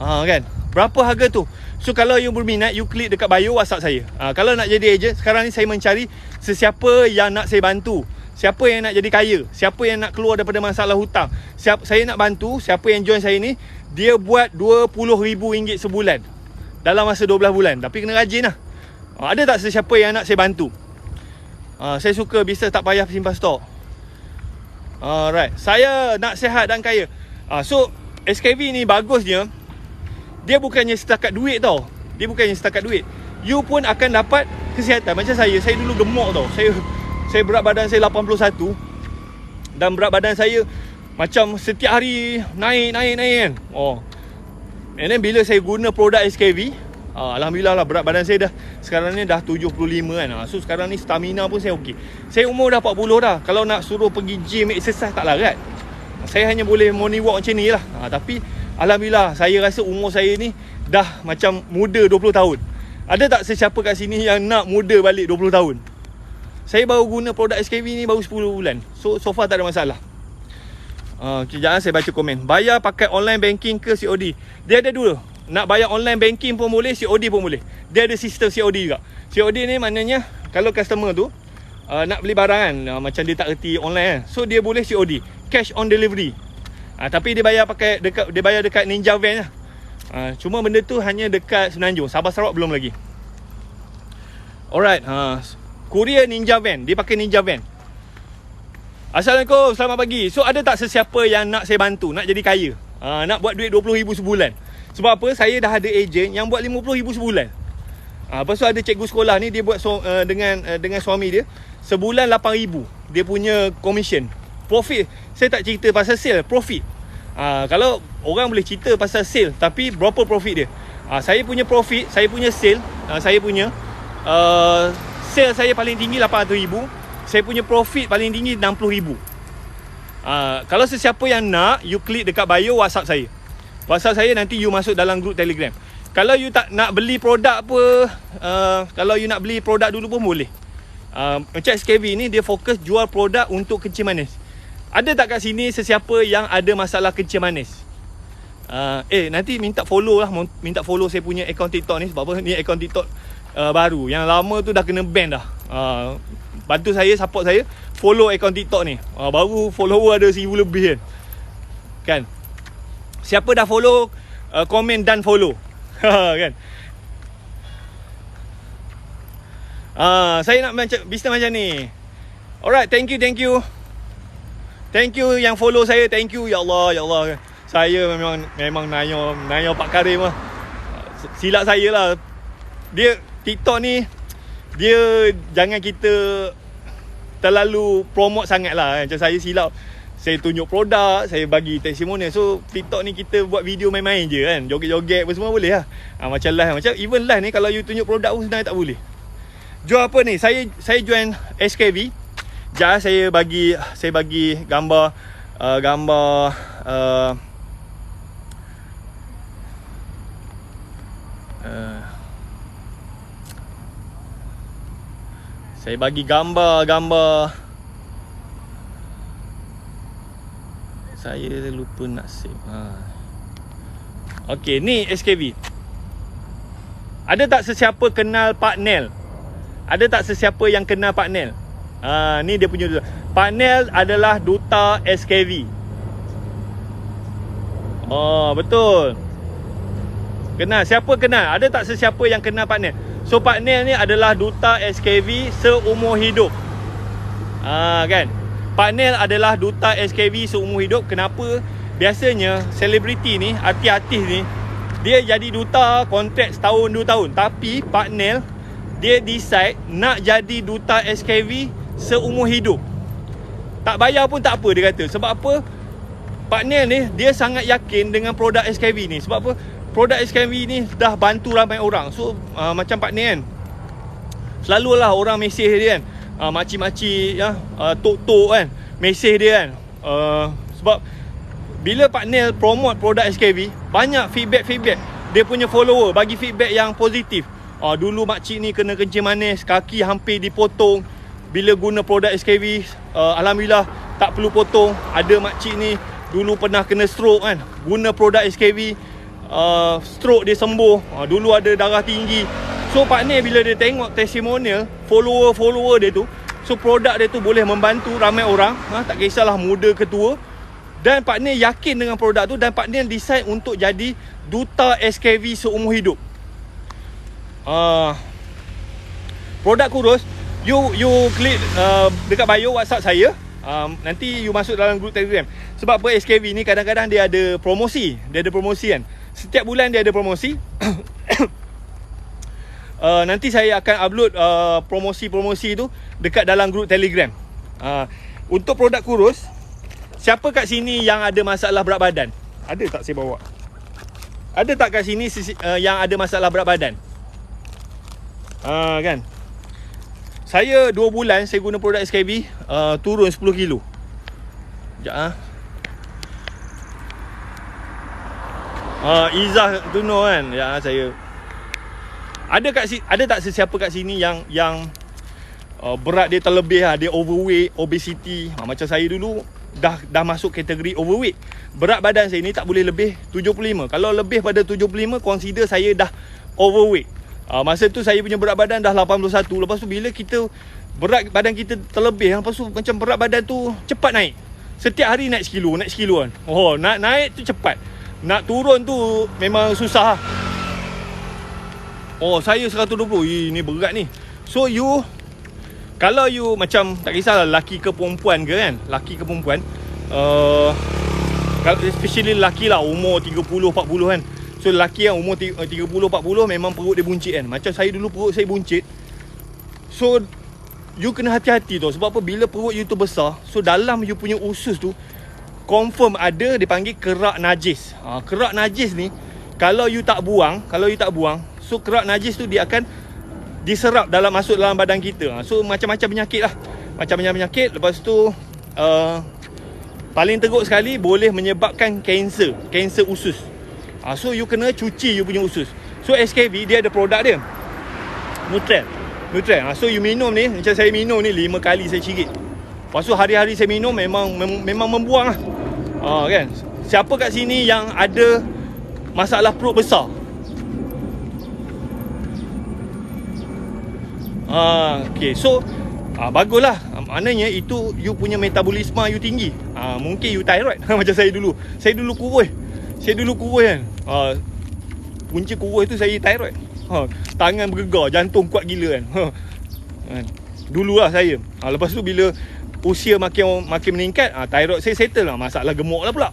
Kan? Berapa harga tu? So kalau you berminat, you klik dekat bio WhatsApp saya. Kalau nak jadi ejen, sekarang ni saya mencari sesiapa yang nak saya bantu. Siapa yang nak jadi kaya, siapa yang nak keluar daripada masalah hutang. Saya nak bantu. Siapa yang join saya ni, dia buat RM20,000 sebulan dalam masa 12 bulan. Tapi kena rajin lah. Ada tak sesiapa yang nak saya bantu? Saya suka bisnes tak payah simpan stok. Alright. Saya nak sihat dan kaya. So SKV ni bagusnya, dia bukannya setakat duit tau. You pun akan dapat kesihatan. Macam saya dulu gemuk tau. Saya berat badan saya 81. Dan berat badan saya macam setiap hari naik kan. And then bila saya guna produk SKV, alhamdulillah lah, berat badan saya dah sekarang ni dah 75 kan. So sekarang ni stamina pun saya okey. Saya umur dah 40 dah. Kalau nak suruh pergi gym exercise tak larat. Saya hanya boleh morning walk macam ni lah. Tapi alhamdulillah, saya rasa umur saya ni dah macam muda 20 tahun. Ada tak sesiapa kat sini yang nak muda balik 20 tahun? Saya baru guna produk SKV ni baru 10 bulan. So far tak ada masalah. Kejap saya baca komen. Bayar pakai online banking ke COD? Dia ada dua. Nak bayar online banking pun boleh, COD pun boleh. Dia ada sistem COD juga. COD ni maknanya kalau customer tu nak beli barang kan, macam dia tak erti online kan, so dia boleh COD, cash on delivery. Tapi dia bayar dekat Ninja Van lah. Cuma benda tu hanya dekat Semenanjung. Sabah Sarawak belum lagi. Alright. Courier Ninja Van. Dia pakai Ninja Van. Assalamualaikum, selamat pagi. So ada tak sesiapa yang nak saya bantu, nak jadi kaya, nak buat duit 20,000 sebulan? Sebab apa? Saya dah ada ejen yang buat 50,000 sebulan. Lepas tu ada cikgu sekolah ni, dia buat dengan suami dia sebulan 8,000. Dia punya commission. Profit, saya tak cerita pasal sale, profit. Kalau orang boleh cerita pasal sale, tapi berapa profit dia? Saya punya profit, saya punya sale, sale saya paling tinggi 800,000. Saya punya profit paling tinggi 60,000. Kalau sesiapa yang nak, you klik dekat bio WhatsApp saya. WhatsApp saya, nanti you masuk dalam grup Telegram. Kalau you tak nak beli produk apa, kalau you nak beli produk dulu pun boleh. Macam SKV ni, dia fokus jual produk untuk kencing manis. Ada tak kat sini sesiapa yang ada masalah kencing manis? Nanti minta follow lah. Minta follow saya punya akaun TikTok ni. Sebab apa? Ni akaun TikTok baru. Yang lama tu dah kena ban dah. Bantu saya, support saya, follow akaun TikTok ni. Baru follower ada 1,000 lebih kan. Siapa dah follow, komen dan follow. Kan. Saya nak bisnes macam ni. Alright, thank you. Thank you yang follow saya. Thank you. Ya Allah. Saya memang nanya Pak Karim lah. Silap saya lah. Dia TikTok ni, dia jangan kita terlalu promote sangat lah. Macam saya silap, saya tunjuk produk, saya bagi testimonial. So TikTok ni kita buat video main-main je kan, joget-joget apa semua boleh lah. Macam live, macam even live ni, kalau you tunjuk produk pun sebenarnya tak boleh. Jual apa ni? Saya join SKV. Sekejap saya bagi gambar Saya bagi gambar-gambar. Saya lupa nak save. Okey, ni SKV. Ada tak sesiapa kenal Pak Nel? Ada tak sesiapa yang kenal Pak Nel? Ni dia punya duta. Pak Nel adalah duta SKV. Oh, betul. Kenal, siapa kenal? Ada tak sesiapa yang kenal Pak Nel? So Pak Nel ni adalah duta SKV seumur hidup. Kan? Pak Nel adalah duta SKV seumur hidup. Kenapa? Biasanya selebriti ni, artis-artis ni, dia jadi duta kontrak setahun 2 tahun. Tapi Pak Nel, dia decide nak jadi duta SKV seumur hidup. Tak bayar pun tak apa, dia kata. Sebab apa? Pak Nel ni, dia sangat yakin dengan produk SKV ni. Sebab apa? Produk SKV ni dah bantu ramai orang. So macam Pak Nel kan, selalulah orang mesej dia kan, makcik-makcik ya, tok-tok kan, mesej dia kan. Sebab bila Pak Nel promote produk SKV, banyak feedback dia punya follower bagi feedback yang positif. Dulu makcik ni kena kencing manis, kaki hampir dipotong. Bila guna produk SKV, alhamdulillah tak perlu potong. Ada makcik ni dulu pernah kena stroke kan, guna produk SKV, stroke dia sembuh. Dulu ada darah tinggi. So Pak Nel bila dia tengok testimonial follower dia tu, so produk dia tu boleh membantu ramai orang, tak kisahlah muda ke tua. Dan Pak Nel yakin dengan produk tu, dan Pak Nel decide untuk jadi duta SKV seumur hidup. Produk kurus, you klik dekat bio WhatsApp saya. Nanti you masuk dalam grup Telegram. Sebab apa, SKV ni kadang-kadang dia ada promosi. Dia ada promosi kan. Setiap bulan dia ada promosi. Nanti saya akan upload promosi-promosi tu dekat dalam grup Telegram. Untuk produk kurus, siapa kat sini yang ada masalah berat badan? Ada tak saya bawa? Ada tak kat sini yang ada masalah berat badan? Kan? Saya 2 bulan saya guna produk SKV, turun 10 kilo. Sekejap Izzah tu no kan. Ya, saya ada tak sesiapa kat sini yang berat dia terlebih, dia overweight, obesity. Macam saya dulu dah masuk kategori overweight. Berat badan saya ni tak boleh lebih 75. Kalau lebih pada 75, consider saya dah overweight. Masa tu saya punya berat badan dah 81. Lepas tu bila kita berat badan kita terlebih, lepas tu macam berat badan tu cepat naik. Setiap hari naik sekilo kan. Naik tu cepat. Nak turun tu memang susah. Saya 120. Ini berat ni. So kalau you macam, tak kisahlah lelaki ke perempuan ke kan, lelaki ke perempuan, especially lelaki lah, umur 30-40 kan. So lelaki yang umur 30-40 memang perut dia buncit kan. Macam saya dulu perut saya buncit. So you kena hati-hati tau. Sebab apa, bila perut you tu besar, so dalam you punya usus tu confirm ada, dipanggil kerak najis. Kerak najis ni kalau you tak buang, so kerak najis tu dia akan diserap masuk dalam badan kita. So macam-macam penyakit lah. Macam-macam penyakit. Lepas tu paling teruk sekali boleh menyebabkan kanser usus. So you kena cuci you punya usus. So SKV dia ada produk dia, Nutrell. So you minum ni, macam saya minum ni 5 kali saya cirit. Lepas tu hari-hari saya minum memang membuang lah. Kan? Siapa kat sini yang ada masalah perut besar? Okay, so baguslah. Maknanya itu you punya metabolisme you tinggi. Mungkin you thyroid. Macam saya dulu. Saya dulu kurus kan. Punca kurus tu saya thyroid. Tangan bergegar, jantung kuat gila kan. Dululah saya. Lepas tu bila usia makin meningkat, thyroid saya settle lah. Masalah gemuk lah pula.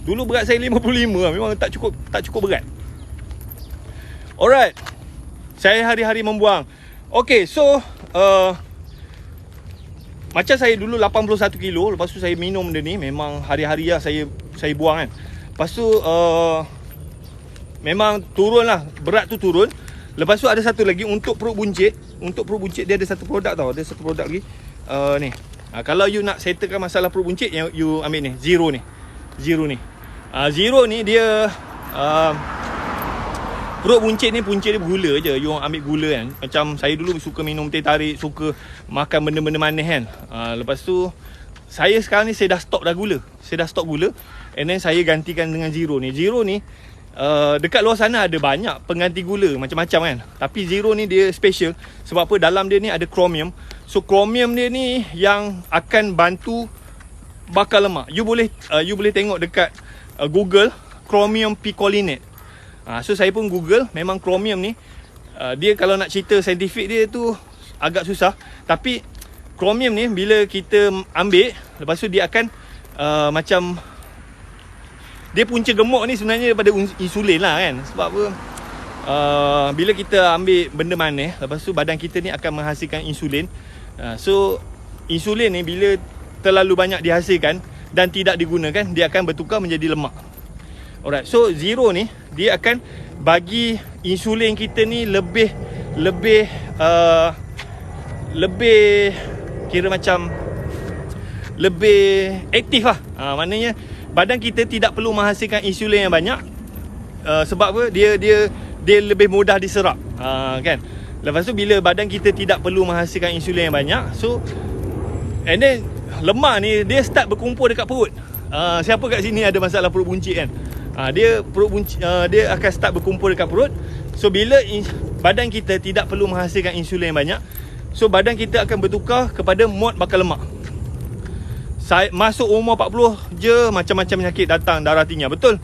Dulu berat saya 55 lah. Memang tak cukup berat. Alright. Saya hari-hari membuang. Okay, so macam saya dulu 81 kilo. Lepas tu saya minum dia ni, memang hari-hari lah saya buang kan. Lepas tu memang turun lah, berat tu turun. Lepas tu ada satu lagi untuk perut buncit. Untuk perut buncit dia ada satu produk tau. Ada satu produk lagi ni. Kalau you nak settlekan masalah perut buncit, you ambil ni, Zero ni. Zero ni dia Perut buncit ni punca dia bergula je. You orang ambil gula kan. Macam saya dulu suka minum teh tarik, suka makan benda-benda manis kan. Lepas tu saya sekarang ni saya dah stop dah gula. Saya dah stop gula. And then saya gantikan dengan Zero ni. Zero ni dekat luar sana ada banyak pengganti gula macam-macam kan. Tapi Zero ni dia special. Sebab apa? Dalam dia ni ada chromium. So chromium dia ni yang akan bantu bakar lemak. You boleh tengok dekat Google chromium picolinate. So saya pun Google, memang chromium ni dia kalau nak cerita saintifik dia tu agak susah. Tapi chromium ni bila kita ambil, lepas tu dia akan macam dia punca gemuk ni sebenarnya daripada insulin lah kan. Sebab apa? Bila kita ambil benda manis, lepas tu badan kita ni akan menghasilkan insulin. So insulin ni bila terlalu banyak dihasilkan dan tidak digunakan, dia akan bertukar menjadi lemak. Alright, so Zero ni dia akan bagi insulin kita ni lebih kira macam lebih aktif lah. Maknanya badan kita tidak perlu menghasilkan insulin yang banyak. Sebab apa? Dia lebih mudah diserap. Kan? Lepas tu bila badan kita tidak perlu menghasilkan insulin yang banyak, so and then lemak ni dia start berkumpul dekat perut. Siapa kat sini ada masalah perut buncit kan? Dia akan start berkumpul dekat perut. So bila badan kita tidak perlu menghasilkan insulin yang banyak, so badan kita akan bertukar kepada mod bakar lemak. Masuk umur 40 je macam-macam penyakit datang, darah tinggi. Betul.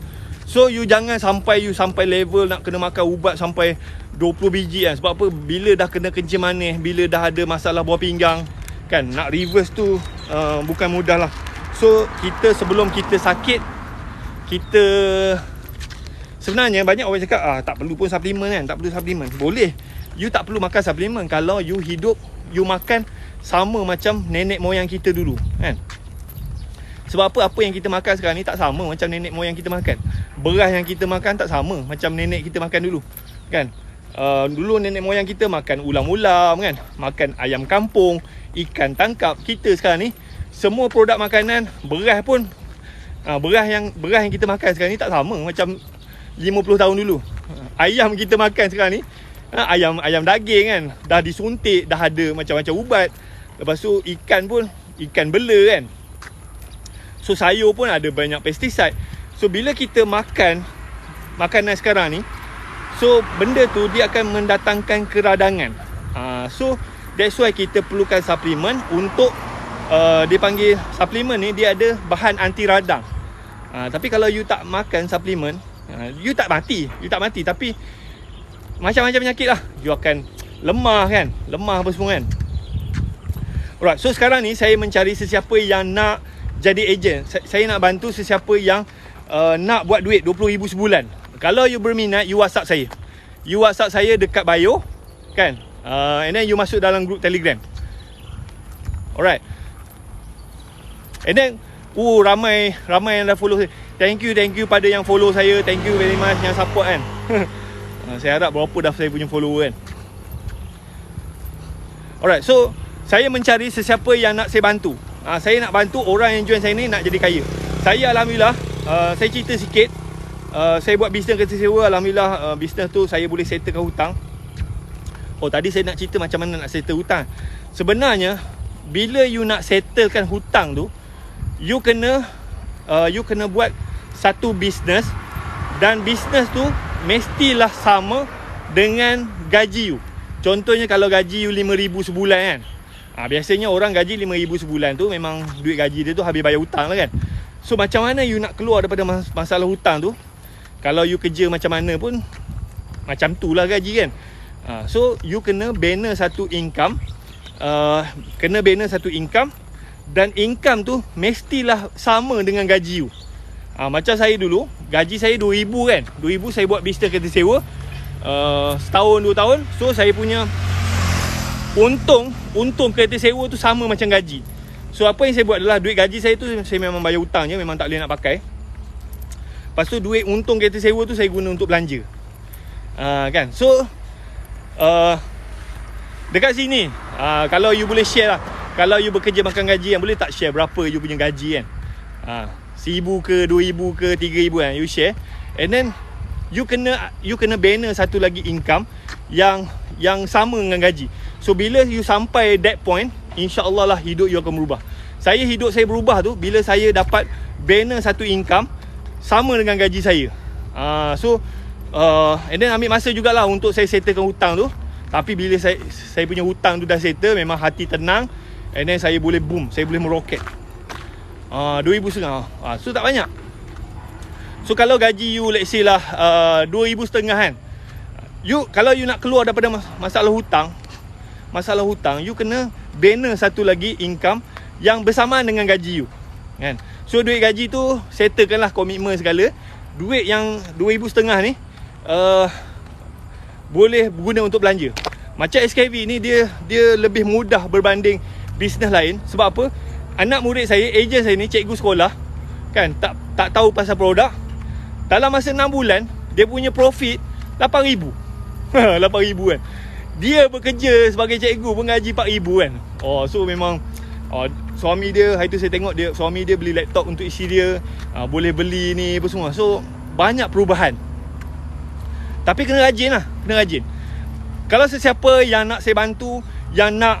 So you jangan sampai level nak kena makan ubat sampai 20 biji kan. Sebab apa? Bila dah kena kencing manis, bila dah ada masalah buah pinggang kan, nak reverse tu bukan mudah lah. So sebelum kita sakit, kita sebenarnya banyak orang cakap tak perlu pun suplemen kan, tak perlu suplemen. Boleh. You tak perlu makan suplemen kalau you hidup, you makan sama macam nenek moyang kita dulu kan. Sebab apa yang kita makan sekarang ni tak sama macam nenek moyang kita makan. Beras yang kita makan tak sama macam nenek kita makan dulu kan. Dulu nenek moyang kita makan ulam-ulam kan, makan ayam kampung, ikan tangkap. Kita sekarang ni semua produk makanan, beras pun beras yang kita makan sekarang ni tak sama macam 50 tahun dulu. Ayam kita makan sekarang ni ayam daging kan, dah disuntik, dah ada macam-macam ubat. Lepas tu ikan pun ikan bela kan. So sayur pun ada banyak pesticide. So bila kita makan makanan sekarang ni, so benda tu dia akan mendatangkan keradangan. So that's why kita perlukan suplemen untuk dia panggil suplemen ni dia ada bahan anti radang. Tapi kalau you tak makan suplemen, you tak mati tapi macam-macam penyakit lah. You akan lemah kan, lemah apa semua kan. Alright, so sekarang ni saya mencari sesiapa yang nak jadi ejen. Saya nak bantu sesiapa yang nak buat duit 20,000 sebulan. Kalau you berminat, you WhatsApp saya. You WhatsApp saya dekat bio kan, and then you masuk dalam grup Telegram. Alright. And then ramai yang dah follow saya. Thank you pada yang follow saya. Thank you very much yang support kan. Saya harap berapa dah saya punya follower kan. Alright, so saya mencari sesiapa yang nak saya bantu. Saya nak bantu orang yang join saya ni nak jadi kaya. Saya alhamdulillah, saya cerita sikit. Saya buat bisnes kereta sewa. Alhamdulillah bisnes tu saya boleh settlekan hutang. Tadi saya nak cerita macam mana nak settle hutang. Sebenarnya bila you nak settlekan hutang tu, you kena buat satu bisnes. Dan bisnes tu mestilah sama dengan gaji you. Contohnya kalau gaji you 5,000 sebulan kan, biasanya orang gaji 5,000 sebulan tu memang duit gaji dia tu habis bayar hutang lah kan. So macam mana you nak keluar daripada masalah hutang tu? Kalau you kerja macam mana pun macam tu lah gaji kan. So you kena bina satu income. Dan income tu mestilah sama dengan gaji you. Macam saya dulu, gaji saya 2,000 kan. 2,000 saya buat bisnes kereta sewa. Setahun 2 tahun. So saya punya untung kereta sewa tu sama macam gaji. So apa yang saya buat adalah duit gaji saya tu saya memang bayar hutang je, memang tak boleh nak pakai. Lepas tu duit untung kereta sewa tu saya guna untuk belanja. Kan. So dekat sini kalau you boleh share lah. Kalau you bekerja makan gaji yang boleh tak share berapa you punya gaji kan. 1,000 ke 2,000 ke 3,000 kan, you share. And then you kena bina satu lagi income yang sama dengan gaji. So bila you sampai that point, insya-Allah lah hidup you akan berubah. Hidup saya berubah tu bila saya dapat bina satu income sama dengan gaji saya. And then ambil masa jugalah untuk saya settlekan hutang tu. Tapi bila saya punya hutang tu dah settle, memang hati tenang. And then saya boleh boom, saya boleh meroket. 2,500. So tak banyak. So kalau gaji you let's say lah 2,500 kan, kalau you nak keluar daripada masalah hutang, you kena bina satu lagi income yang bersamaan dengan gaji you kan. So duit gaji tu settlekanlah komitmen segala. Duit yang 2,500 ni boleh guna untuk belanja. Macam SKV ni dia lebih mudah berbanding bisnes lain. Sebab apa? Anak murid saya, ejen saya ni, cikgu sekolah kan, tak tahu pasal produk. Dalam masa 6 bulan dia punya profit 8,000. 8,000 kan. Dia bekerja sebagai cikgu pun gaji 4,000 kan. So memang suami dia, hari tu saya tengok suami dia beli laptop untuk isteri dia, boleh beli ni apa semua. So banyak perubahan. Tapi kena rajin lah, kena rajin. Kalau sesiapa yang nak saya bantu, yang nak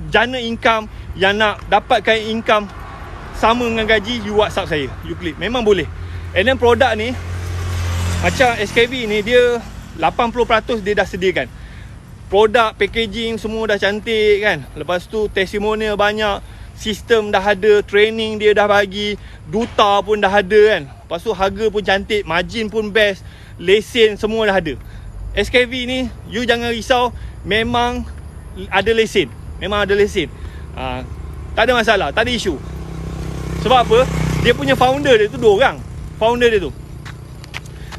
jana income, yang nak dapatkan income sama dengan gaji, you WhatsApp saya, you klik, memang boleh. And then produk ni macam SKV ni, dia 80% dia dah sediakan. Produk, packaging semua dah cantik kan. Lepas tu testimonial banyak, sistem dah ada, training dia dah bagi, duta pun dah ada kan. Lepas tu harga pun cantik, margin pun best, lesen semua dah ada. SKV ni you jangan risau, memang ada lesen. Memang ada lesen. Tak ada masalah, tak ada isu. Sebab apa? Dia punya founder dia tu 2 orang. Founder dia tu,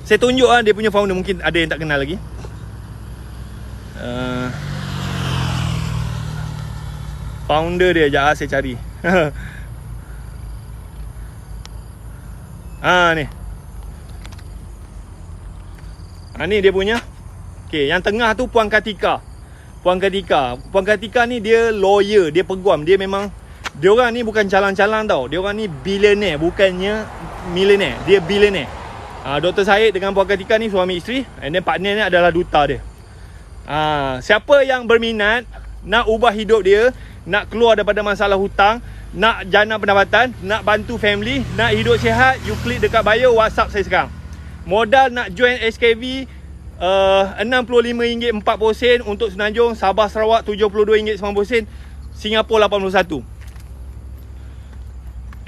saya tunjuk dia punya founder. Mungkin ada yang tak kenal lagi. Founder dia, sekejap saya cari. Ni. Ni dia punya. Okay, yang tengah tu Puan Katika. Puan Katika ni dia lawyer, dia peguam. Dia memang, dia orang ni bukan calang-calang tau. Dia orang ni billionaire, bukannya millionaire. Dia billionaire. Dr. Syed dengan Puan Katika ni suami isteri. And then partner ni adalah duta dia. Siapa yang berminat nak ubah hidup dia, nak keluar daripada masalah hutang, nak jana pendapatan, nak bantu family, nak hidup sihat, you klik dekat bio, WhatsApp saya sekarang. Modal nak join SKV RM65 40 sen untuk Semenanjung, Sabah Sarawak RM72 90 sen, Singapura 81.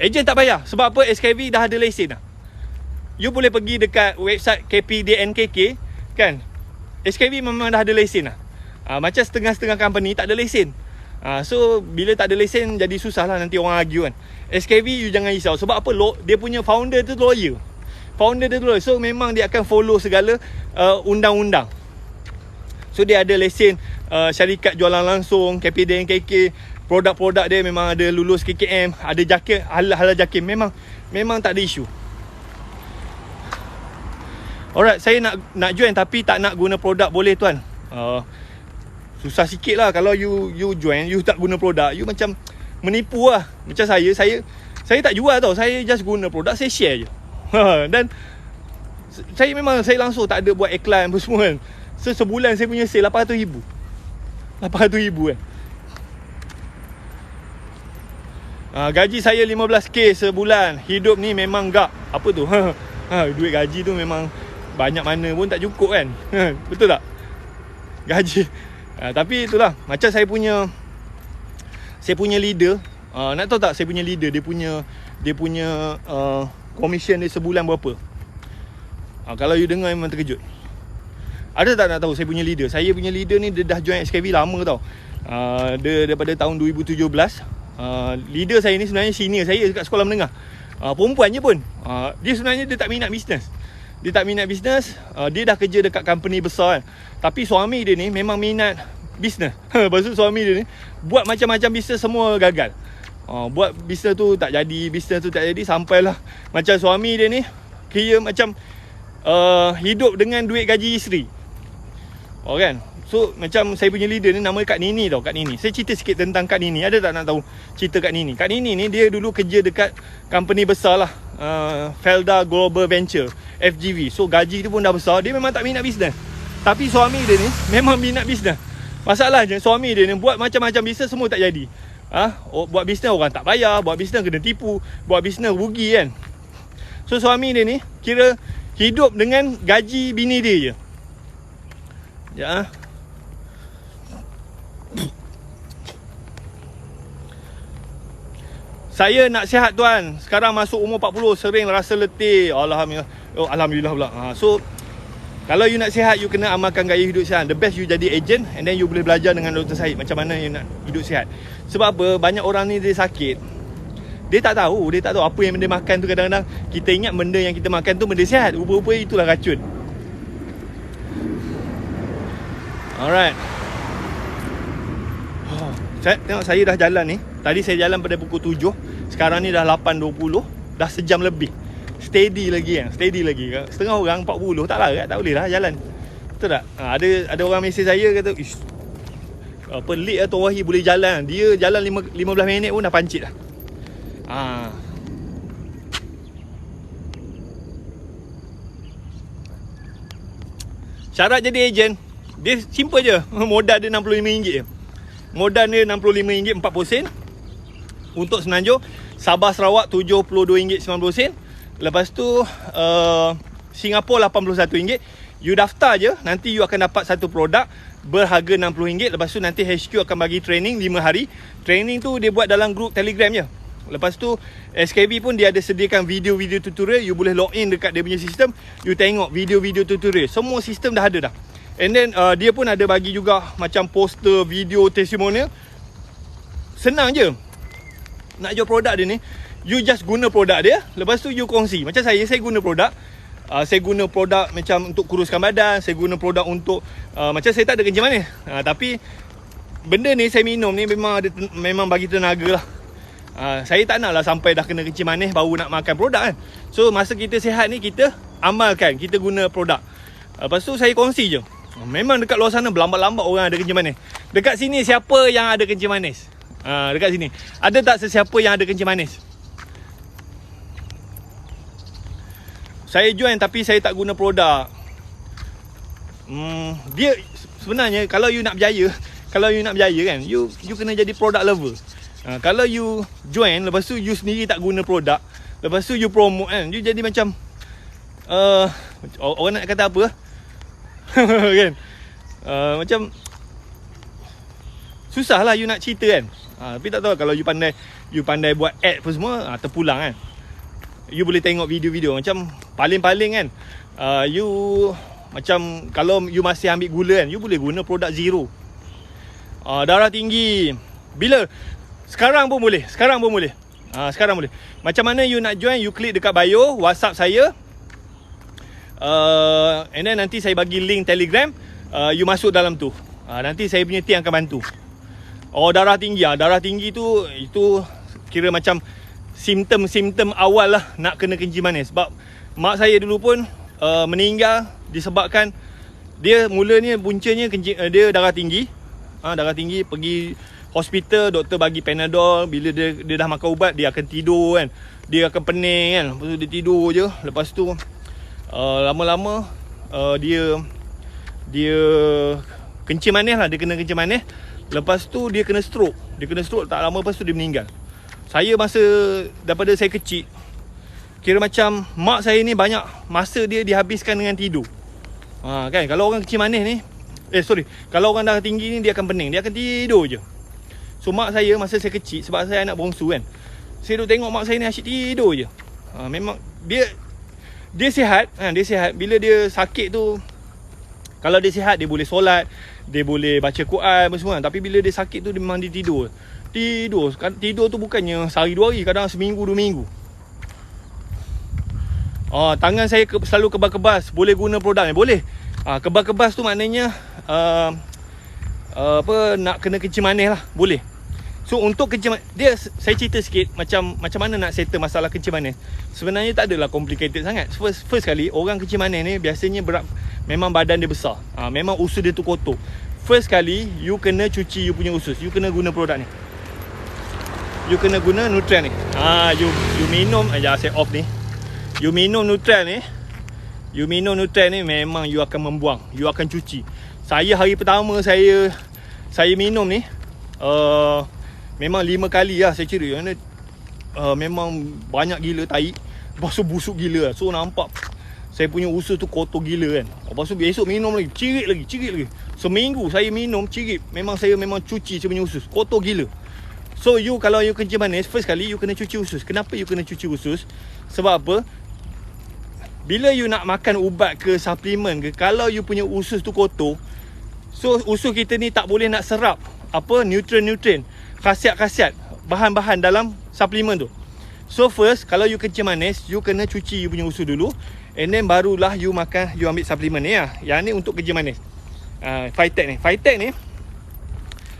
Ejen tak payah. Sebab apa? SKV dah ada lesen dah. You boleh pergi dekat website KPDNKK kan. SKV memang dah ada lesen dah. Macam setengah-setengah company tak ada lesen. So bila tak ada lesen, jadi susah lah nanti orang argue kan. SKV you jangan risau. Sebab apa? Dia punya founder tu lawyer. So memang dia akan follow segala undang-undang. So dia ada lesen syarikat jualan langsung, KPDNKK. Produk-produk dia memang ada lulus KKM, ada JAKIM, halal JAKIM. Memang tak ada isu. Alright, saya nak join tapi tak nak guna produk, boleh tuan? Susah sikit lah kalau you join, you tak guna produk, you macam menipu lah. Macam saya tak jual tau, saya just guna produk, saya share je. Dan saya langsung tak ada buat iklan apa semua kan. So sebulan saya punya sale RM800,000 kan. Gaji saya 15k sebulan. Hidup ni memang gak apa tu. Duit gaji tu memang banyak mana pun tak cukup kan. Betul tak? Gaji. Tapi itulah, macam saya punya leader. Nak tahu tak saya punya leader, dia punya commission dia sebulan berapa? Kalau you dengar memang terkejut. Ada tak nak tahu saya punya leader? Saya punya leader ni dia dah join SKV lama tau. Dia daripada tahun 2017. Leader saya ni sebenarnya senior saya dekat sekolah menengah. Perempuan je pun. Dia sebenarnya dia tak minat bisnes. Dia dah kerja dekat company besar kan. Tapi suami dia ni memang minat bisnes. Maksud suami dia ni buat macam-macam bisnes semua gagal. Buat bisnes tu tak jadi, sampailah macam suami dia ni kira macam hidup dengan duit gaji isteri. Kan? So macam saya punya leader ni nama Kak Nini tau, Kak Nini. Saya cerita sikit tentang Kak Nini. Ada tak nak tahu cerita Kak Nini? Kak Nini ni dia dulu kerja dekat company besar lah. Felda Global Venture, FGV. So gaji dia pun dah besar. Dia memang tak minat bisnes, tapi suami dia ni memang minat bisnes. Masalahnya suami dia ni buat macam-macam bisnes semua tak jadi. Buat bisnes orang tak bayar, buat bisnes kena tipu, buat bisnes rugi kan. So suami dia ni kira hidup dengan gaji bini dia je. Ya. Saya nak sihat tuan. Sekarang masuk umur 40, sering rasa letih. Alhamdulillah. Alhamdulillah pula. So kalau you nak sihat, you kena amalkan gaya hidup sihat. The best you jadi agent, and then you boleh belajar dengan Dr. Syed macam mana you nak hidup sihat. Sebab apa? Banyak orang ni dia sakit, dia tak tahu apa yang dia makan tu. Kadang-kadang kita ingat benda yang kita makan tu benda sihat, rupa-rupa itulah racun. Alright. Tengok saya dah jalan ni. Tadi saya jalan pada pukul 7. Sekarang ni dah 8.20. Dah sejam lebih. Steady lagi kan. Steady lagi kan. Setengah orang 40 tak larat, tak boleh lah jalan. Betul tak? Ada orang mesej saya kata, ish, pelik lah Tuan Wahid boleh jalan. Dia jalan 15 minit pun dah pancit lah. Syarat jadi ejen, dia simple je. Modal dia RM65 je. Modal dia RM65 40 sen. Untuk Semenanjung, Sabah Sarawak RM72.90. Lepas tu Singapura RM81. You daftar je, nanti you akan dapat satu produk berharga RM60. Lepas tu nanti HQ akan bagi training 5 hari. Training tu dia buat dalam grup Telegram je. Lepas tu SKB pun dia ada sediakan video-video tutorial. You boleh log in dekat dia punya sistem, you tengok video-video tutorial. Semua sistem dah ada dah. And then dia pun ada bagi juga macam poster, video, testimonial. Senang je nak jual produk dia ni. You just guna produk dia, lepas tu you kongsi. Macam saya guna produk. Saya guna produk macam untuk kuruskan badan. Saya guna produk untuk macam saya tak ada kencing manis, tapi benda ni saya minum ni memang bagi tenaga lah. Saya tak nak lah sampai dah kena kencing manis baru nak makan produk kan. So masa kita sihat ni, kita amalkan, kita guna produk. Lepas tu saya kongsi je. Memang dekat luar sana berlambat-lambat orang ada kencing manis. Dekat sini siapa yang ada kencing manis? Dekat sini ada tak sesiapa yang ada kencing manis? Saya join tapi saya tak guna produk. Dia sebenarnya kalau you nak berjaya kan, you kena jadi product lover. Kalau you join, lepas tu you sendiri tak guna produk, lepas tu you promote kan, you jadi macam orang nak kata apa kan, macam susah lah you nak cerita kan. Tapi tak tahu, kalau you pandai buat ad pun semua, terpulang kan. You boleh tengok video-video macam paling-paling kan, you macam kalau you masih ambil gula kan, you boleh guna produk zero. Darah tinggi, bila sekarang pun boleh. Sekarang boleh. Macam mana you nak join, you klik dekat bio WhatsApp saya, and then nanti saya bagi link Telegram. You masuk dalam tu, nanti saya punya team akan bantu. Darah tinggi. Darah tinggi tu, itu kira macam simptom awal lah nak kena kencing manis. Sebab mak saya dulu pun meninggal disebabkan dia mulanya puncanya dia darah tinggi. Darah tinggi, pergi hospital, doktor bagi Panadol. Bila dia dah makan ubat, dia akan tidur kan. Dia akan pening kan. Lepas tu dia tidur je. Lepas tu lama-lama dia kencing manis lah. Dia kena kencing manis. Lepas tu dia kena stroke. Tak lama lepas tu dia meninggal. Saya masa daripada saya kecil, kira macam mak saya ni banyak masa dia dihabiskan dengan tidur. Kan, kalau orang kencing manis ni, kalau orang darah tinggi ni, dia akan pening, dia akan tidur je. So mak saya masa saya kecil, sebab saya anak bongsu kan, saya duduk tengok mak saya ni asyik tidur je. Memang dia sihat kan, dia sihat. Bila dia sakit tu, kalau dia sihat, dia boleh solat, dia boleh baca Quran apa semua. Tapi bila dia sakit tu, dia memang dia tidur. Tidur tu bukannya sehari 2 hari, kadang seminggu 2 minggu. Tangan saya selalu kebas-kebas. Boleh guna produk ni? Boleh. Kebas-kebas tu maknanya nak kena kencing manis lah. Boleh. So untuk kencing manis, saya cerita sikit macam mana nak settle masalah kencing manis. Sebenarnya tak adalah complicated sangat. First kali, orang kencing manis ni biasanya memang badan dia besar. Memang usus dia tu kotor. First kali, you kena cuci you punya usus. You kena guna produk ni. You kena guna Nutrien ni. You minum. Saya off ni. You minum Nutren ni memang you akan membuang, you akan cuci. Saya hari pertama saya minum ni memang 5 kali lah saya kira. Memang banyak gila tai. Lepas tu busuk gila. So nampak saya punya usus tu kotor gila kan. Lepas tu besok minum lagi, cirit lagi. Seminggu saya minum cirit. Saya memang cuci saya punya usus, kotor gila. So kalau you kerja manis, first kali you kena cuci usus. Kenapa you kena cuci usus? Sebab apa? Bila you nak makan ubat ke suplemen ke, kalau you punya usus tu kotor, so usus kita ni tak boleh nak serap apa nutrien-nutrien, khasiat-khasiat, bahan-bahan dalam suplemen tu. So first, kalau you kerja manis, you kena cuci you punya usus dulu, and then barulah you makan, you ambil suplemen ni lah. Yang ni untuk kerja manis. Phytech ni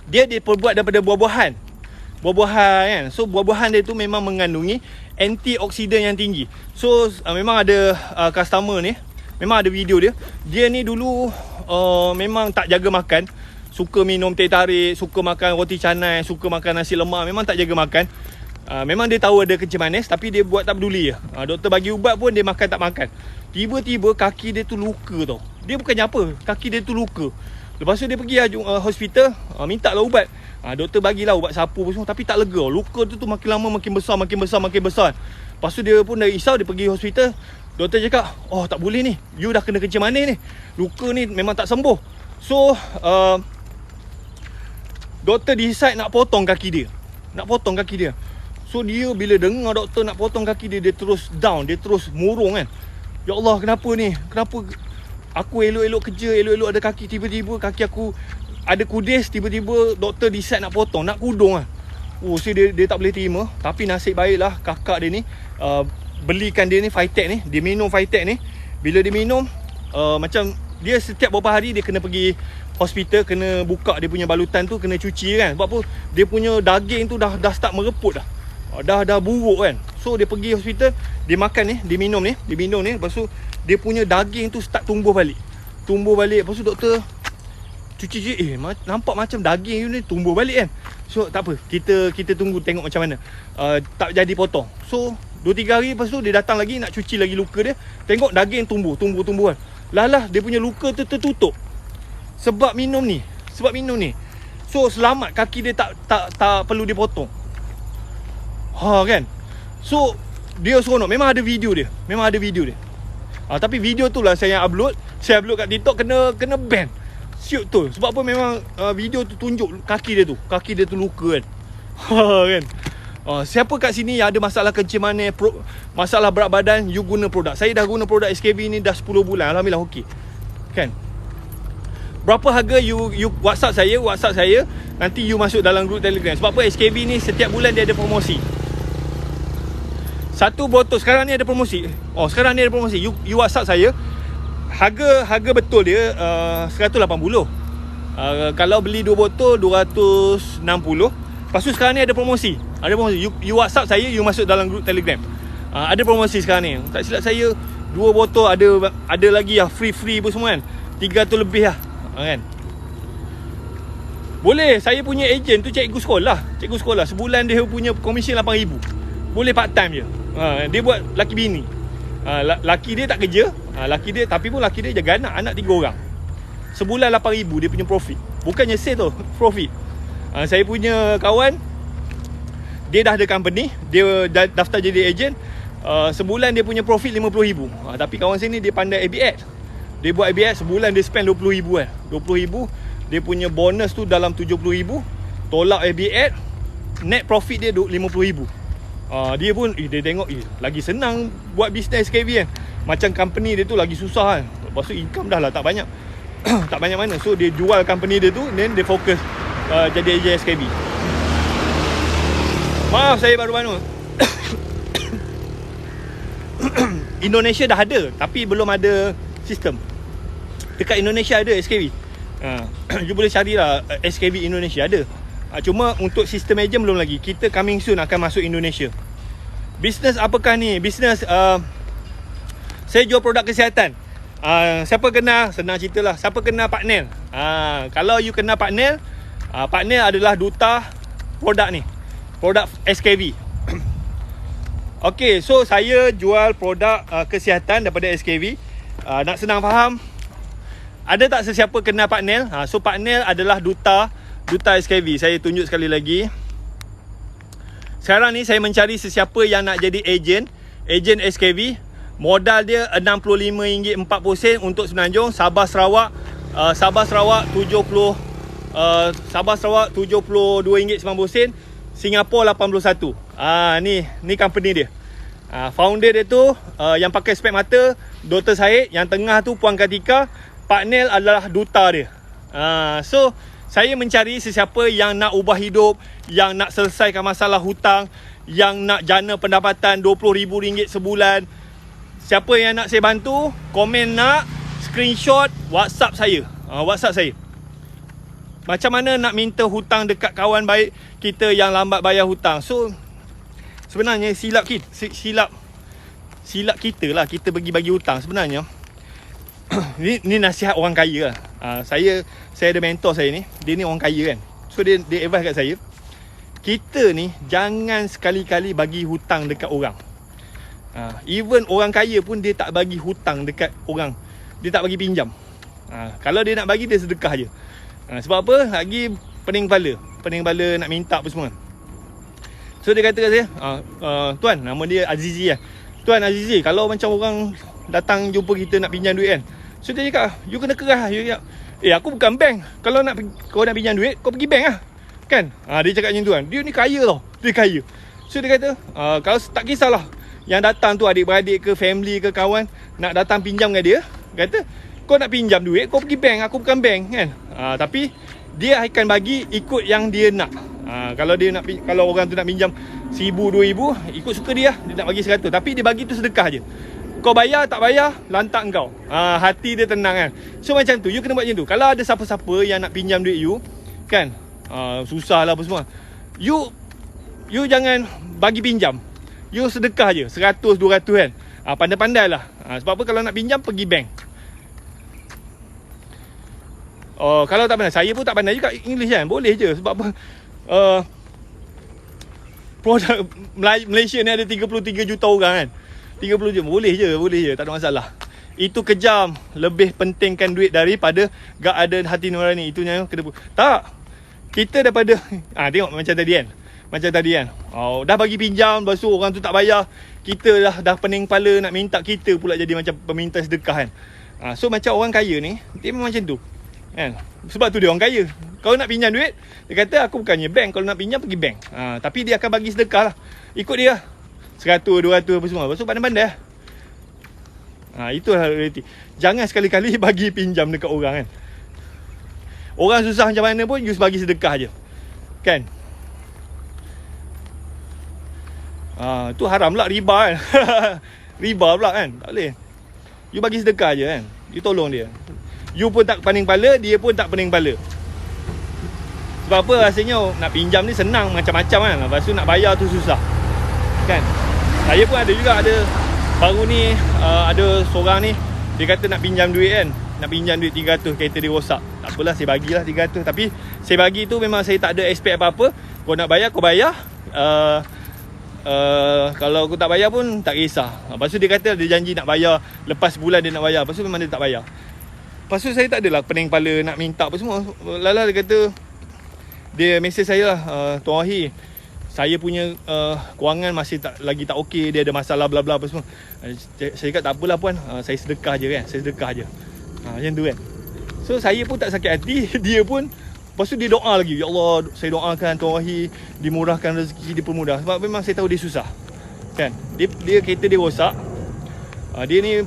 dia diperbuat daripada buah-buahan kan. So buah-buahan dia tu memang mengandungi antioksidan yang tinggi. So memang ada customer ni, memang ada video dia ni dulu memang tak jaga makan, suka minum teh tarik, suka makan roti canai, suka makan nasi lemak, memang tak jaga makan. Memang dia tahu ada kencing manis, tapi dia buat tak peduli je. Doktor bagi ubat pun dia makan tak makan. Tiba-tiba kaki dia tu luka tau. Dia bukannya apa, kaki dia tu luka. Lepas tu dia pergi hospital, minta lah ubat. Doktor bagilah ubat sapu semua, tapi tak lega. Luka tu makin lama makin besar. Lepas tu dia pun dah risau, dia pergi hospital. Doktor cakap, oh tak boleh ni, you dah kena kencing manis ni, luka ni memang tak sembuh. So doktor decide nak potong kaki dia. So dia bila dengar doktor nak potong kaki dia, dia terus down, dia terus murung kan. Ya Allah, kenapa ni? Kenapa aku elok-elok kerja, elok-elok ada kaki, tiba-tiba kaki aku ada kudis, tiba-tiba doktor decide nak potong, nak kudung lah. So dia tak boleh terima. Tapi nasib baiklah kakak dia ni belikan dia ni Phytech ni. Dia minum Phytech ni. Bila dia minum, macam dia setiap beberapa hari dia kena pergi hospital, kena buka dia punya balutan tu, kena cuci kan. Sebab apa? Dia punya daging tu dah start mereput dah. Dah buruk kan. So dia pergi hospital, dia makan ni, dia minum ni, lepas tu dia punya daging tu start tumbuh balik. Lepas tu doktor cuci, nampak macam daging you ni tumbuh balik kan. So tak apa, kita tunggu tengok macam mana. Tak jadi potong. So 2-3 hari lepas tu dia datang lagi nak cuci lagi luka dia. Tengok daging tumbuh kan. Lah dia punya luka tu tertutup. Sebab minum ni. So selamat kaki dia tak perlu dipotong. Kan. So dia seronok. Memang ada video dia. Tapi video tu lah saya upload. Saya upload kat TikTok kena ban. Siut tu. Sebab apa, memang video tu tunjuk kaki dia tu luka kan. Kan. Siapa kat sini yang ada masalah kencing manis, masalah berat badan, you guna produk. Saya dah guna produk SKB ni dah 10 bulan. Alhamdulillah okey. Kan. Berapa harga you WhatsApp saya, nanti you masuk dalam grup Telegram. Sebab apa, SKB ni setiap bulan dia ada promosi. Satu botol sekarang ni ada promosi. You WhatsApp saya. Harga betul dia 180. Kalau beli 2 botol 260. Lepas tu sekarang ni ada promosi. You WhatsApp saya, you masuk dalam grup Telegram. Ada promosi sekarang ni. Tak silap saya 2 botol ada lagi lah, free pun semua kan. 300 lebih lah kan. Boleh, saya punya ejen tu cikgu sekolah. Sebulan dia punya komisen 8,000. Boleh part time je. Dia buat laki bini. Laki dia tak kerja. Tapi laki dia jaga anak 3 orang. Sebulan 8,000 dia punya profit. Bukannya sale tu, profit. Saya punya kawan, dia dah ada company, dia daftar jadi ejen. Sebulan dia punya profit 50,000. Tapi kawan sini dia pandai ABS. Dia buat ABS, sebulan dia spend 20,000 kan. 20,000, dia punya bonus tu dalam 70,000. Tolak ABS, net profit dia 50,000. Dia pun dia tengok lagi senang buat bisnes SKB kan. Macam company dia tu lagi susah kan. Lepas tu income dah lah tak banyak. Tak banyak mana. So dia jual company dia tu, then dia fokus jadi ejen SKB. Maaf saya baru-baru. Indonesia dah ada, tapi belum ada sistem. Dekat Indonesia ada SKB. You boleh carilah SKB Indonesia ada. Cuma untuk sistem ejen belum lagi. Kita coming soon akan masuk Indonesia. Bisnes apakah ni? Bisnes saya jual produk kesihatan. Siapa kenal? Senang ceritalah. Siapa kenal Partnel? Kalau you kenal Partnel, Partnel adalah duta produk ni. Produk SKB. Okay, so saya jual produk kesihatan daripada SKV. Nak senang faham, ada tak sesiapa kenal Pak Nel? So Pak Nel adalah duta SKV. Saya tunjuk sekali lagi. Sekarang ni saya mencari sesiapa yang nak jadi ejen SKV. Modal dia RM65.40 untuk Semenanjung, Sabah Sarawak. Sabah Sarawak RM72.90, Singapura 81. Ni company dia. Founder dia tu yang pakai spek mata Dr. Syed, yang tengah tu Puan Kartika. Pak Nel adalah duta dia. So saya mencari sesiapa yang nak ubah hidup, yang nak selesaikan masalah hutang, yang nak jana pendapatan RM20,000 sebulan. Siapa yang nak saya bantu, komen nak, screenshot, WhatsApp saya. Macam mana nak minta hutang dekat kawan baik kita yang lambat bayar hutang. So sebenarnya silap kita lah, kita bagi hutang sebenarnya. Ni nasihat orang kaya lah. Saya ada mentor saya ni, dia ni orang kaya kan. So dia advice kat saya, kita ni jangan sekali-kali bagi hutang dekat orang. Even orang kaya pun dia tak bagi hutang dekat orang, dia tak bagi pinjam. Kalau dia nak bagi, dia sedekah je. Sebab apa? Lagi pening kepala nak minta apa semua. So dia kata kat saya, Tuan, nama dia Azizi lah. Tuan Azizi, kalau macam orang datang jumpa kita nak pinjam duit kan, so dia cakap, you kena kerah. Aku bukan bank. Kalau kau nak pinjam duit, kau pergi bank lah kan. Dia cakap macam tu kan. Dia ni kaya tau, dia kaya. So dia kata, kalau tak kisahlah yang datang tu adik-beradik ke, family ke, kawan nak datang pinjam dengan dia, kata kau nak pinjam duit, kau pergi bank, aku bukan bank kan. Tapi dia akan bagi ikut yang dia nak. Kalau orang tu nak pinjam 1,000, 2,000, ikut suka dia nak bagi 100. Tapi dia bagi tu sedekah je. Kau bayar tak bayar, lantak kau. Hati dia tenang kan. So macam tu, you kena buat macam tu. Kalau ada siapa-siapa yang nak pinjam duit you kan, susah lah apa semua, you jangan bagi pinjam, you sedekah je 100, 200 kan. Pandai-pandai lah. Sebab apa, kalau nak pinjam pergi bank. Kalau tak pandai, saya pun tak pandai juga English kan. Boleh je. Sebab apa, produk Malaysia ni ada 33 juta orang kan. 30 juta, boleh je, tak ada masalah. Itu kejam. Lebih pentingkan duit daripada gak ada hati nurani. Itu yang kena. Tak, kita daripada tengok macam tadi kan. Dah bagi pinjam, lepas tu orang tu tak bayar, kita dah pening kepala nak minta, kita pula jadi macam peminta sedekah kan. So macam orang kaya ni, dia memang macam tu kan. Sebab tu dia orang kaya. Kalau nak pinjam duit, dia kata aku bukannya bank, kalau nak pinjam pergi bank. Tapi dia akan bagi sedekah lah, ikut dia lah, 100, 200 apa semua. Lepas tu pandai-pandai lah. Itulah realiti. Jangan sekali-kali bagi pinjam dekat orang kan. Orang susah macam mana pun, you bagi sedekah je kan. Tu haram lah, riba kan. Riba pula kan, tak boleh. You bagi sedekah je kan, you tolong dia. You pun tak pening kepala, dia pun tak pening kepala. Sebab apa, rasanya nak pinjam ni senang macam-macam kan. Lepas tu nak bayar tu susah kan. Saya pun ada baru ni, ada seorang ni, dia kata nak pinjam duit kan, nak pinjam duit 300, kereta dia rosak. Tak apalah, saya bagilah 300. Tapi saya bagi tu memang saya tak ada expect apa-apa. Kau nak bayar, kau bayar. Kalau aku tak bayar pun tak kisah. Lepas tu dia kata dia janji nak bayar, lepas bulan dia nak bayar. Lepas tu memang dia tak bayar. Lepas tu saya tak adalah pening kepala nak minta apa semua. Lala dia kata, dia mesej saya lah, Tuan Wahid, saya punya kewangan masih lagi tak okey, dia ada masalah bla bla apa semua. Saya cakap tak apalah puan, saya sedekah je kan, macam tu kan. So saya pun tak sakit hati. Dia pun, lepas tu dia doa lagi, ya Allah, saya doakan Tuan Wahid dimurahkan rezeki, dipermudah. Sebab memang saya tahu dia susah kan. Dia kereta dia rosak. Dia ni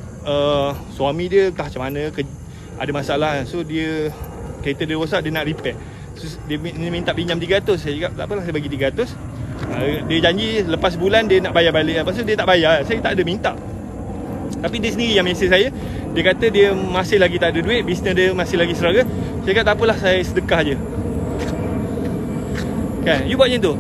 suami dia entah macam mana, ada masalah kan. So dia, kereta dia rosak, dia nak repair. So, dia minta pinjam 300. Saya cakap tak apalah, saya bagi 300. Dia janji lepas bulan dia nak bayar balik. Lepas tu dia tak bayar. Saya tak ada minta. Tapi dia sendiri yang mesej saya. Dia kata dia masih lagi tak ada duit, bisnes dia masih lagi struggle. Saya cakap tak apalah, saya sedekah je kan. You buat macam tu.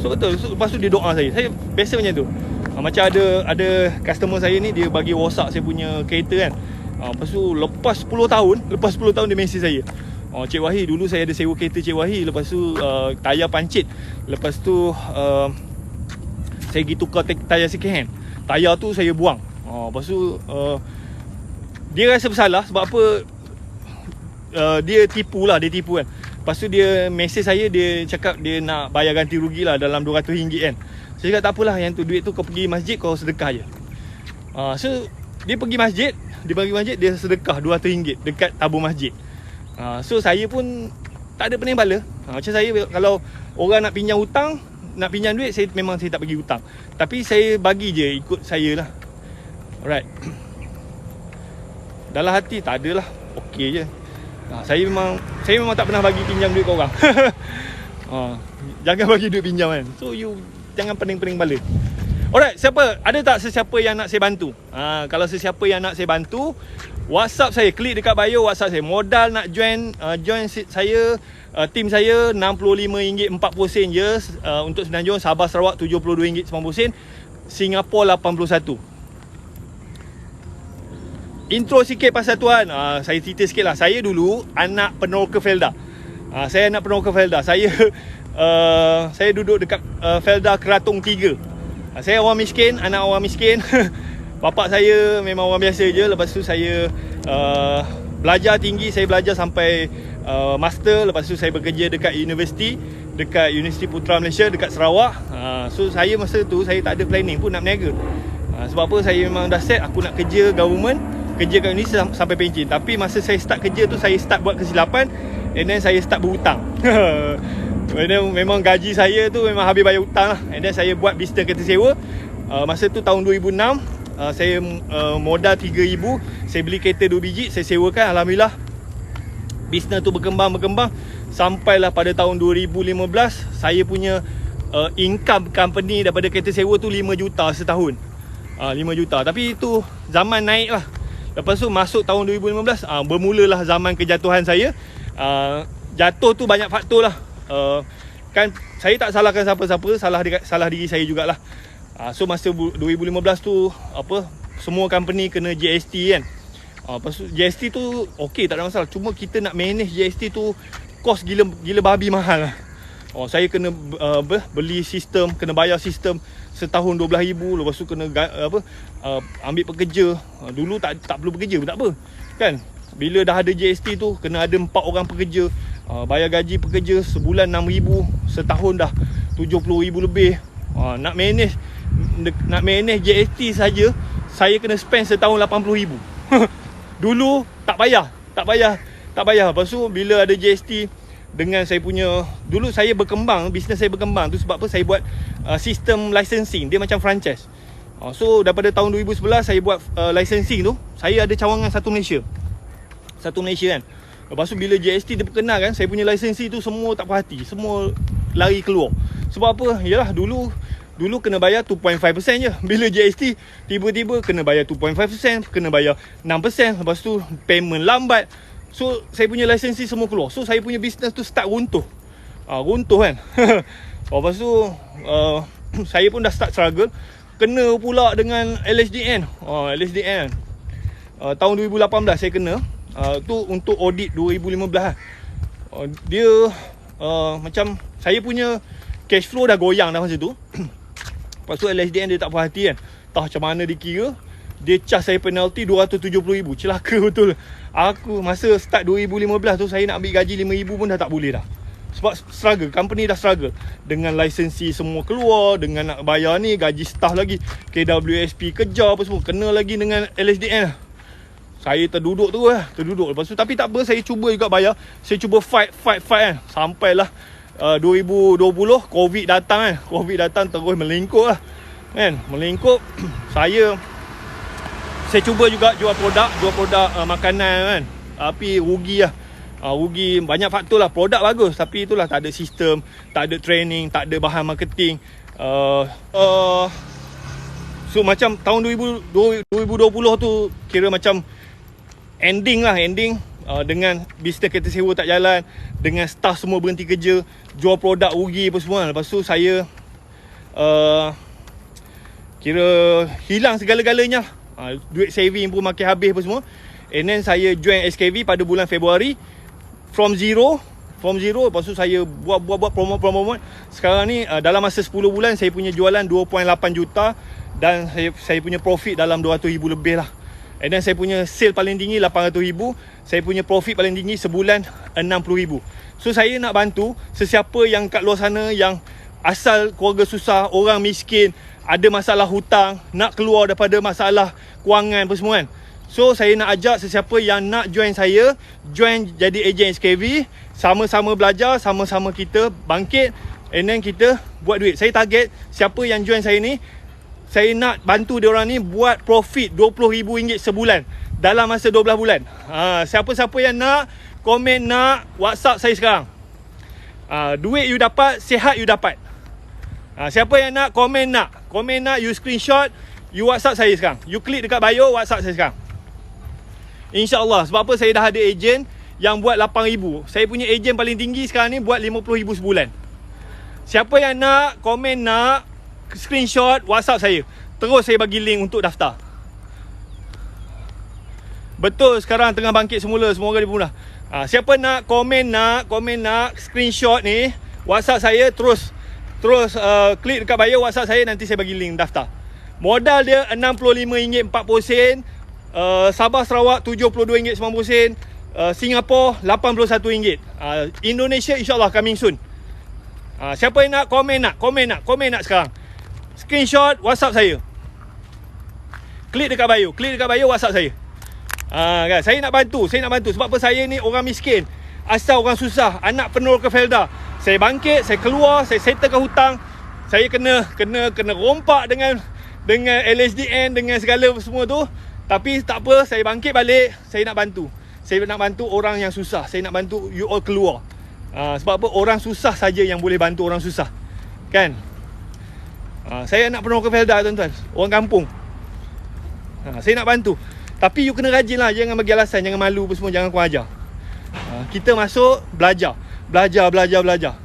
So betul. So, lepas tu dia doa saya. Saya biasa macam tu. Macam ada customer saya ni, dia bagi rosak saya punya kereta kan. Lepas tu lepas 10 tahun dia mesej saya, Cik Wahid, dulu saya ada sewa kereta Cik Wahid. Lepas tu tayar pancit. Lepas tu Saya pergi tukar tayar second hand. Tayar tu saya buang. Lepas tu dia rasa bersalah sebab apa, dia tipu kan. Lepas tu dia mesej saya, dia cakap dia nak bayar ganti rugi lah dalam RM200 kan. Saya cakap tak apalah, yang tu duit tu kau pergi masjid, kau sedekah je. So dia pergi masjid, dia sedekah RM200 dekat tabung masjid. So saya pun tak ada pening bala. Macam saya, kalau orang nak pinjam hutang, nak pinjam duit, saya tak bagi hutang. Tapi saya bagi je ikut saya lah. Alright. Dalam hati tak adalah, okey je. Saya memang tak pernah bagi pinjam duit kau orang. Jangan bagi duit pinjam kan. So you jangan pening-pening bala. Alright, ada tak sesiapa yang nak saya bantu? Kalau sesiapa yang nak saya bantu, WhatsApp saya, klik dekat bio WhatsApp saya. Modal nak join saya, tim saya RM65.40 je. Untuk Semenanjung, Sabah Sarawak RM72.90, Singapura RM81. Intro sikit pasal tuan. Saya cerita sikit lah. Saya dulu anak peneroka Felda. Saya duduk dekat Felda Keratung 3. Saya orang miskin, anak orang miskin. Bapak saya memang orang biasa je. Lepas tu saya belajar tinggi. Saya belajar sampai master. Lepas tu saya bekerja dekat universiti Putra Malaysia dekat Sarawak. So saya masa tu saya tak ada planning pun nak berniaga. Sebab apa, saya memang dah set aku nak kerja government, kerja kat ni sampai pencen. Tapi masa saya start kerja tu, saya start buat kesilapan, and then saya start berhutang. And then memang gaji saya tu memang habis bayar hutang lah. And then saya buat bisnes kereta sewa. Masa tu tahun 2006, saya modal RM3,000. Saya beli kereta 2 biji, saya sewakan. Alhamdulillah bisnes tu berkembang. Sampailah pada tahun 2015, saya punya income company daripada kereta sewa tu 5 juta setahun. 5 juta. Tapi itu zaman naik lah. Lepas tu masuk tahun 2015, bermulalah zaman kejatuhan saya. Jatuh tu banyak faktor lah. Kan saya tak salahkan siapa-siapa, salah diri saya jugalah. So masa 2015 tu semua company kena GST kan. Lepas tu GST tu okey, tak ada masalah. Cuma kita nak manage GST tu kos gila babi mahal lah. Saya kena beli sistem, kena bayar sistem setahun RM12,000. Lepas tu kena ambil pekerja. Dulu tak perlu pekerja pun tak apa kan. Bila dah ada GST tu, kena ada 4 orang pekerja. Bayar gaji pekerja sebulan RM6,000, setahun dah RM70,000 lebih. Nak manage GST saja, saya kena spend setahun RM80,000. Dulu tak payah. Lepas tu bila ada GST, dengan saya punya, dulu saya berkembang, bisnes saya berkembang tu sebab apa, saya buat sistem licensing, dia macam franchise. So daripada tahun 2011 saya buat licensing tu, saya ada cawangan satu Malaysia kan. Lepas tu bila GST diperkenalkan, saya punya licensing tu semua tak puas hati, semua lari keluar. Sebab apa? Yalah, dulu kena bayar 2.5% je. Bila GST tiba-tiba kena bayar 2.5%, kena bayar 6%. Lepas tu payment lambat. So saya punya licensing semua keluar. So saya punya business tu start runtuh. Runtuh kan. Lepas tu saya pun dah start struggle. Kena pula dengan LSDN. LSDN tahun 2018 saya kena. Tu untuk audit 2015. Dia macam saya punya cash flow dah goyang dah masa tu. Lepas tu LSDN dia tak puas hati kan. Tahu macam mana dikira, dia charge saya penalti RM270,000. Celaka betul. Aku masa start 2015 tu, saya nak ambil gaji RM5,000 pun dah tak boleh dah. Sebab struggle, company dah struggle. Dengan lisensi semua keluar, dengan nak bayar ni, gaji staff lagi, KWSP kejar apa semua, kena lagi dengan LSDN. Saya terduduk. Lepas tu, tapi tak apa, saya cuba juga bayar. Saya cuba fight kan. Sampailah 2020 COVID datang kan. Covid datang terus melingkup lah kan. Melingkup. Saya cuba juga jual produk makanan kan. Tapi rugi lah. Rugi banyak faktor lah. Produk bagus, tapi itulah tak ada sistem, tak ada training, tak ada bahan marketing. So macam tahun 2020 tu kira macam ending dengan bisnes kereta sewa tak jalan, dengan staff semua berhenti kerja, jual produk rugi apa semua. Lepas tu saya kira hilang segala-galanya. Duit saving pun makin habis apa semua. And then saya join SKV pada bulan Februari. From zero from zero. Lepas tu saya buat promote. Sekarang ni dalam masa 10 bulan saya punya jualan 2.8 juta dan saya punya profit dalam 200,000 lebih lah. And then saya punya sale paling tinggi 800,000. Saya punya profit paling tinggi sebulan 60,000. So saya nak bantu sesiapa yang kat luar sana yang asal keluarga susah, orang miskin, ada masalah hutang, nak keluar daripada masalah kewangan apa semua kan. So saya nak ajak sesiapa yang nak join saya, join jadi ejen SKV, sama-sama belajar, sama-sama kita bangkit, and then kita buat duit. Saya target siapa yang join saya ni, saya nak bantu dia orang ni buat profit RM20,000 sebulan dalam masa 12 bulan. Siapa-siapa yang nak, komen nak, WhatsApp saya sekarang. Duit you dapat, sihat you dapat. Siapa yang nak, komen nak, you screenshot, you WhatsApp saya sekarang. You klik dekat bio, WhatsApp saya sekarang. InsyaAllah. Sebab apa, saya dah ada ejen yang buat 8,000. Saya punya ejen paling tinggi sekarang ni buat 50,000 sebulan. Siapa yang nak, komen nak, screenshot, WhatsApp saya. Terus saya bagi link untuk daftar. Betul, sekarang tengah bangkit semula, semua orang dimudah. Siapa nak, komen nak, screenshot ni, WhatsApp saya, terus klik dekat bio WhatsApp saya, nanti saya bagi link daftar. Modal dia RM65.40, Sabah Sarawak RM72.90, Singapura RM81. Indonesia insyaAllah coming soon. Siapa yang nak, komen nak sekarang. Screenshot, WhatsApp saya. Klik dekat bio, WhatsApp saya. Kan? Saya nak bantu. Sebab apa, saya ni orang miskin, asal orang susah, anak penuh ke Felda. Saya bangkit, saya keluar, saya settlekan hutang. Saya kena rompak dengan LHDN, dengan segala semua tu. Tapi tak apa, saya bangkit balik. Saya nak bantu. Saya nak bantu orang yang susah. Saya nak bantu you all keluar. Sebab apa, orang susah saja yang boleh bantu orang susah. Kan? Saya nak penuh ke Felda, tuan-tuan. Orang kampung. Saya nak bantu. Tapi you kena rajin lah. Jangan bagi alasan, jangan malu apa semua, jangan kurang ajar. Kita masuk, belajar.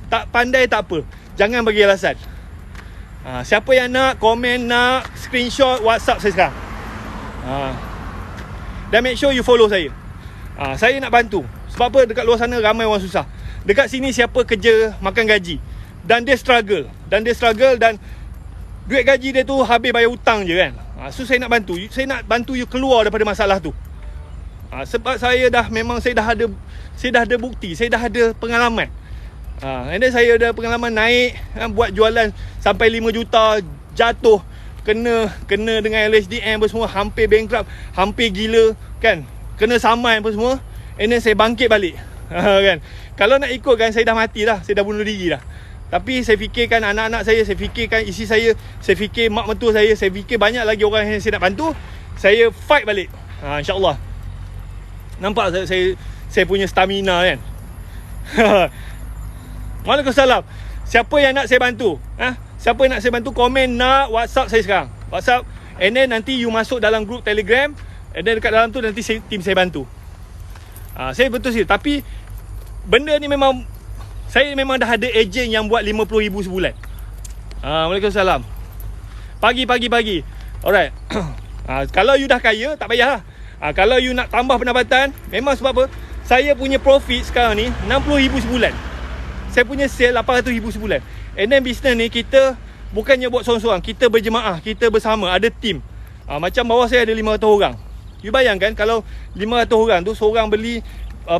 Tak pandai tak apa, jangan bagi alasan. Siapa yang nak, komen nak, screenshot, WhatsApp saya sekarang. Dan make sure you follow saya. Saya nak bantu. Sebab apa, dekat luar sana ramai orang susah. Dekat sini siapa kerja, makan gaji, dan dia struggle dan duit gaji dia tu habis bayar hutang je kan. So saya nak bantu you keluar daripada masalah tu. Sebab saya dah ada bukti, saya dah ada pengalaman. And then saya ada pengalaman naik, buat jualan sampai 5 juta, jatuh, kena dengan LHDN apa semua, hampir bankrupt, hampir gila kan, kena saman apa semua. And then saya bangkit balik. Kan, kalau nak ikut kan, saya dah mati dah, saya dah bunuh diri dah. Tapi saya fikirkan anak-anak saya fikirkan isteri saya fikir mak mentua saya fikir banyak lagi orang yang saya nak bantu. Saya fight balik. InsyaAllah. Nampak saya punya stamina kan. Waalaikumsalam. Siapa yang nak saya bantu? Siapa yang nak saya bantu, komen nak, WhatsApp saya sekarang. WhatsApp. And then nanti you masuk dalam group Telegram. And then dekat dalam tu nanti tim saya bantu. Saya betul sih. Tapi benda ni memang, saya memang dah ada ejen yang buat 50,000 sebulan. Waalaikumsalam. Pagi. Alright. Kalau you dah kaya, tak payah lah. Kalau you nak tambah pendapatan, memang sebab apa, saya punya profit sekarang ni 60,000 sebulan. Saya punya sale 800,000 sebulan. And then business ni kita bukannya buat seorang-seorang, kita berjemaah, kita bersama, ada team. Macam bawah saya ada 500 orang. You bayangkan kalau 500 orang tu, seorang beli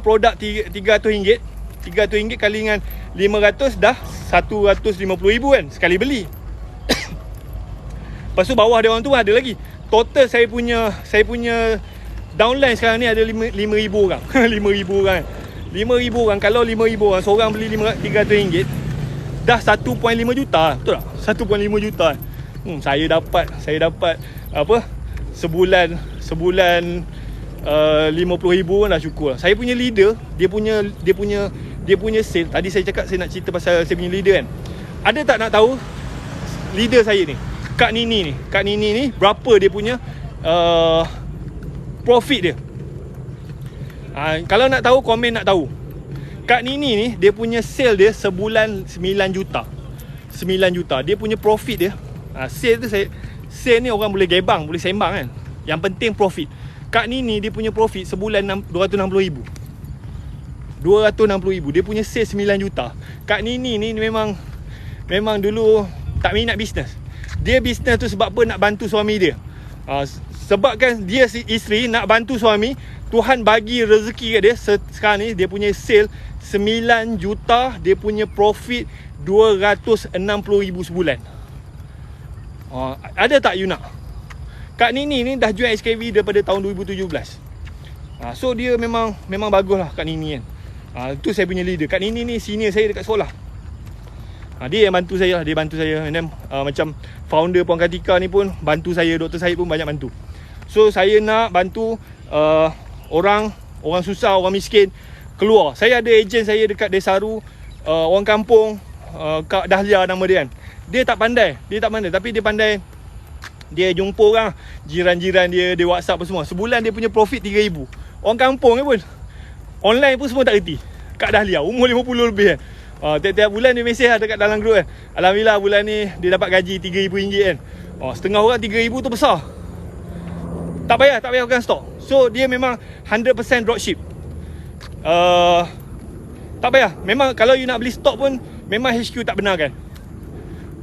produk RM300, RM300 kali dengan 500 dah RM150,000 kan, sekali beli. Lepas tu bawah dia orang tu ada lagi. Total saya punya downline sekarang ni ada 5,000 orang. 5,000 orang kan. 5,000 orang, kalau 5,000 orang, seorang beli RM300, dah 1.5 juta. Betul tak? 1.5 juta. Saya dapat apa? Sebulan 50,000 dah syukur. Saya punya leader, dia punya sale. Tadi saya cakap saya nak cerita pasal saya punya leader kan. Ada tak nak tahu leader saya ni, Kak Nini ni berapa dia punya profit dia? Kalau nak tahu, komen nak tahu. Kak Nini ni dia punya sale dia sebulan 9 juta. 9 juta. Dia punya profit dia. Sale tu sale ni orang boleh gebang, boleh sembang kan. Yang penting profit. Kak Nini dia punya profit sebulan 260,000. 260,000. Dia punya sales 9 juta. Kak Nini ni memang dulu tak minat bisnes. Dia bisnes tu sebab apa? Nak bantu suami dia. Sebab kan dia isteri nak bantu suami, Tuhan bagi rezeki kat dia. Sekarang ni dia punya sale 9 juta, dia punya profit 260,000 sebulan. Ada tak you nak? Kak Nini ni dah join SKV daripada tahun 2017. So dia memang bagus lah Kak Nini kan. Tu saya punya leader. Kak Nini ni senior saya dekat sekolah. Dia yang bantu saya lah. Dia bantu saya. And then, macam founder Puan Kartika ni pun bantu saya. Dr. Syed pun banyak bantu. So saya nak bantu orang susah, orang miskin keluar. Saya ada ejen saya dekat Desaru, orang kampung, Kak Dahlia nama dia kan. Dia tak pandai tapi dia pandai. Dia jumpa orang, jiran-jiran dia WhatsApp apa semua. Sebulan dia punya profit 3,000. Orang kampung ni pun online pun semua tak reti. Kak Dahlia umur 50 lebih kan. Tiap-tiap bulan dia mesej lah dekat dalam group kan. Alhamdulillah bulan ni dia dapat gaji RM3,000 kan. Setengah orang 3,000 tu besar. Tak payah pegang stok. So dia memang 100% dropship. Tak payah. Memang kalau you nak beli stok pun memang HQ tak benarkan.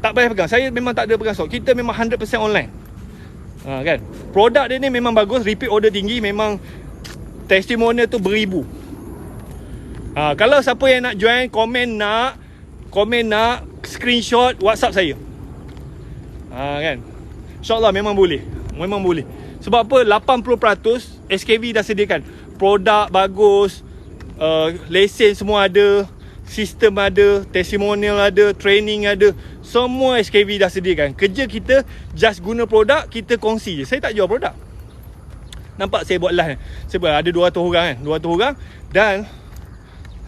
Tak payah pegang. Saya memang tak ada pegang stok. Kita memang 100% online. Kan? Produk dia ni memang bagus, repeat order tinggi, memang testimonial tu beribu. Kalau siapa yang nak join, komen nak screenshot WhatsApp saya. Kan? InsyaAllah memang boleh. Sebab apa? 80% SKV dah sediakan. Produk bagus, lesen semua ada, sistem ada, testimonial ada, training ada. Semua SKV dah sediakan. Kerja kita just guna produk, kita kongsi je. Saya tak jual produk. Nampak saya buat live. Saya buat ada 200 orang kan. 200 orang. Dan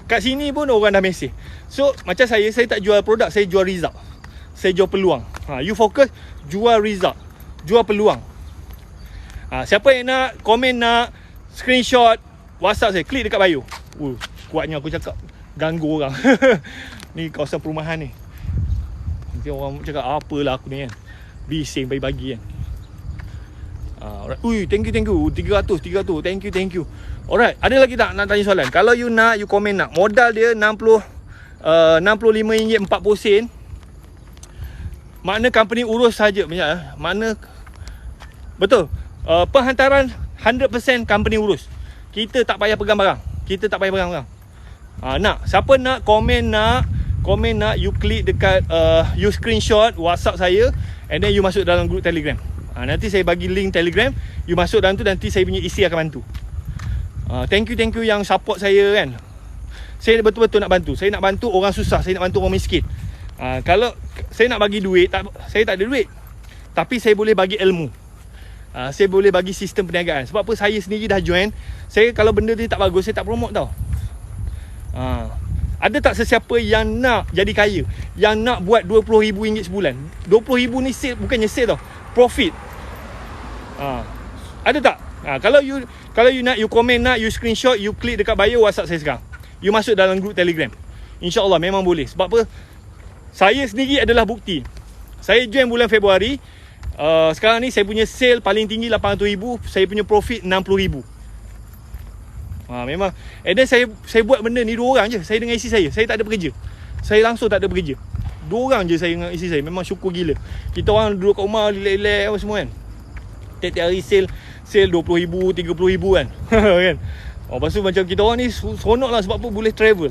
kat sini pun orang dah mesej. So macam saya tak jual produk, saya jual result. Saya jual peluang. You fokus jual result, jual peluang. Siapa yang nak komen, nak screenshot WhatsApp saya, klik dekat bio. Kuatnya aku cakap, ganggu orang. Ni kawasan perumahan ni. Nanti orang cakap apalah aku ni kan, bising pagi-pagi kan. Alright. Thank you 300 thank you. Alright, ada lagi tak nak tanya soalan? Kalau you nak, you komen nak. Modal dia RM65 40 sen. Makna company urus saja. Makna betul. Penghantaran 100% company urus. Kita tak payah pegang barang. Nak, siapa nak komen nak, you klik dekat you screenshot WhatsApp saya, and then you masuk dalam group Telegram. Nanti saya bagi link Telegram, you masuk dalam tu, nanti saya punya isi akan bantu. Thank you yang support saya kan. Saya betul-betul nak bantu. Saya nak bantu orang susah, saya nak bantu orang miskin. Kalau saya nak bagi duit, saya tak ada duit, tapi saya boleh bagi ilmu. Saya boleh bagi sistem perniagaan. Sebab apa? Saya sendiri dah join. Saya kalau benda ni tak bagus, saya tak promote tau. Ada tak sesiapa yang nak jadi kaya, yang nak buat RM20,000 sebulan? RM20,000 ni sale, bukannya sale tau, profit. Ada tak? Kalau you nak, you komen nak, you screenshot, you klik dekat bio WhatsApp saya sekarang. You masuk dalam group Telegram. InsyaAllah memang boleh. Sebab apa? Saya sendiri adalah bukti. Saya join bulan Februari. Sekarang ni saya punya sale paling tinggi 800,000. Saya punya profit 60,000. Memang. And then saya buat benda ni 2 orang je. Saya dengan isteri saya. Saya tak ada bekerja. Saya langsung tak ada bekerja. 2 orang je saya dengan isteri saya. Memang syukur gila. Kita orang duduk kat rumah, relax apa semua kan. Tiap-tiap hari sale RM20,000, RM30,000 kan. Kan? Lepas tu macam kita orang ni seronok lah. Sebab apa? Boleh travel.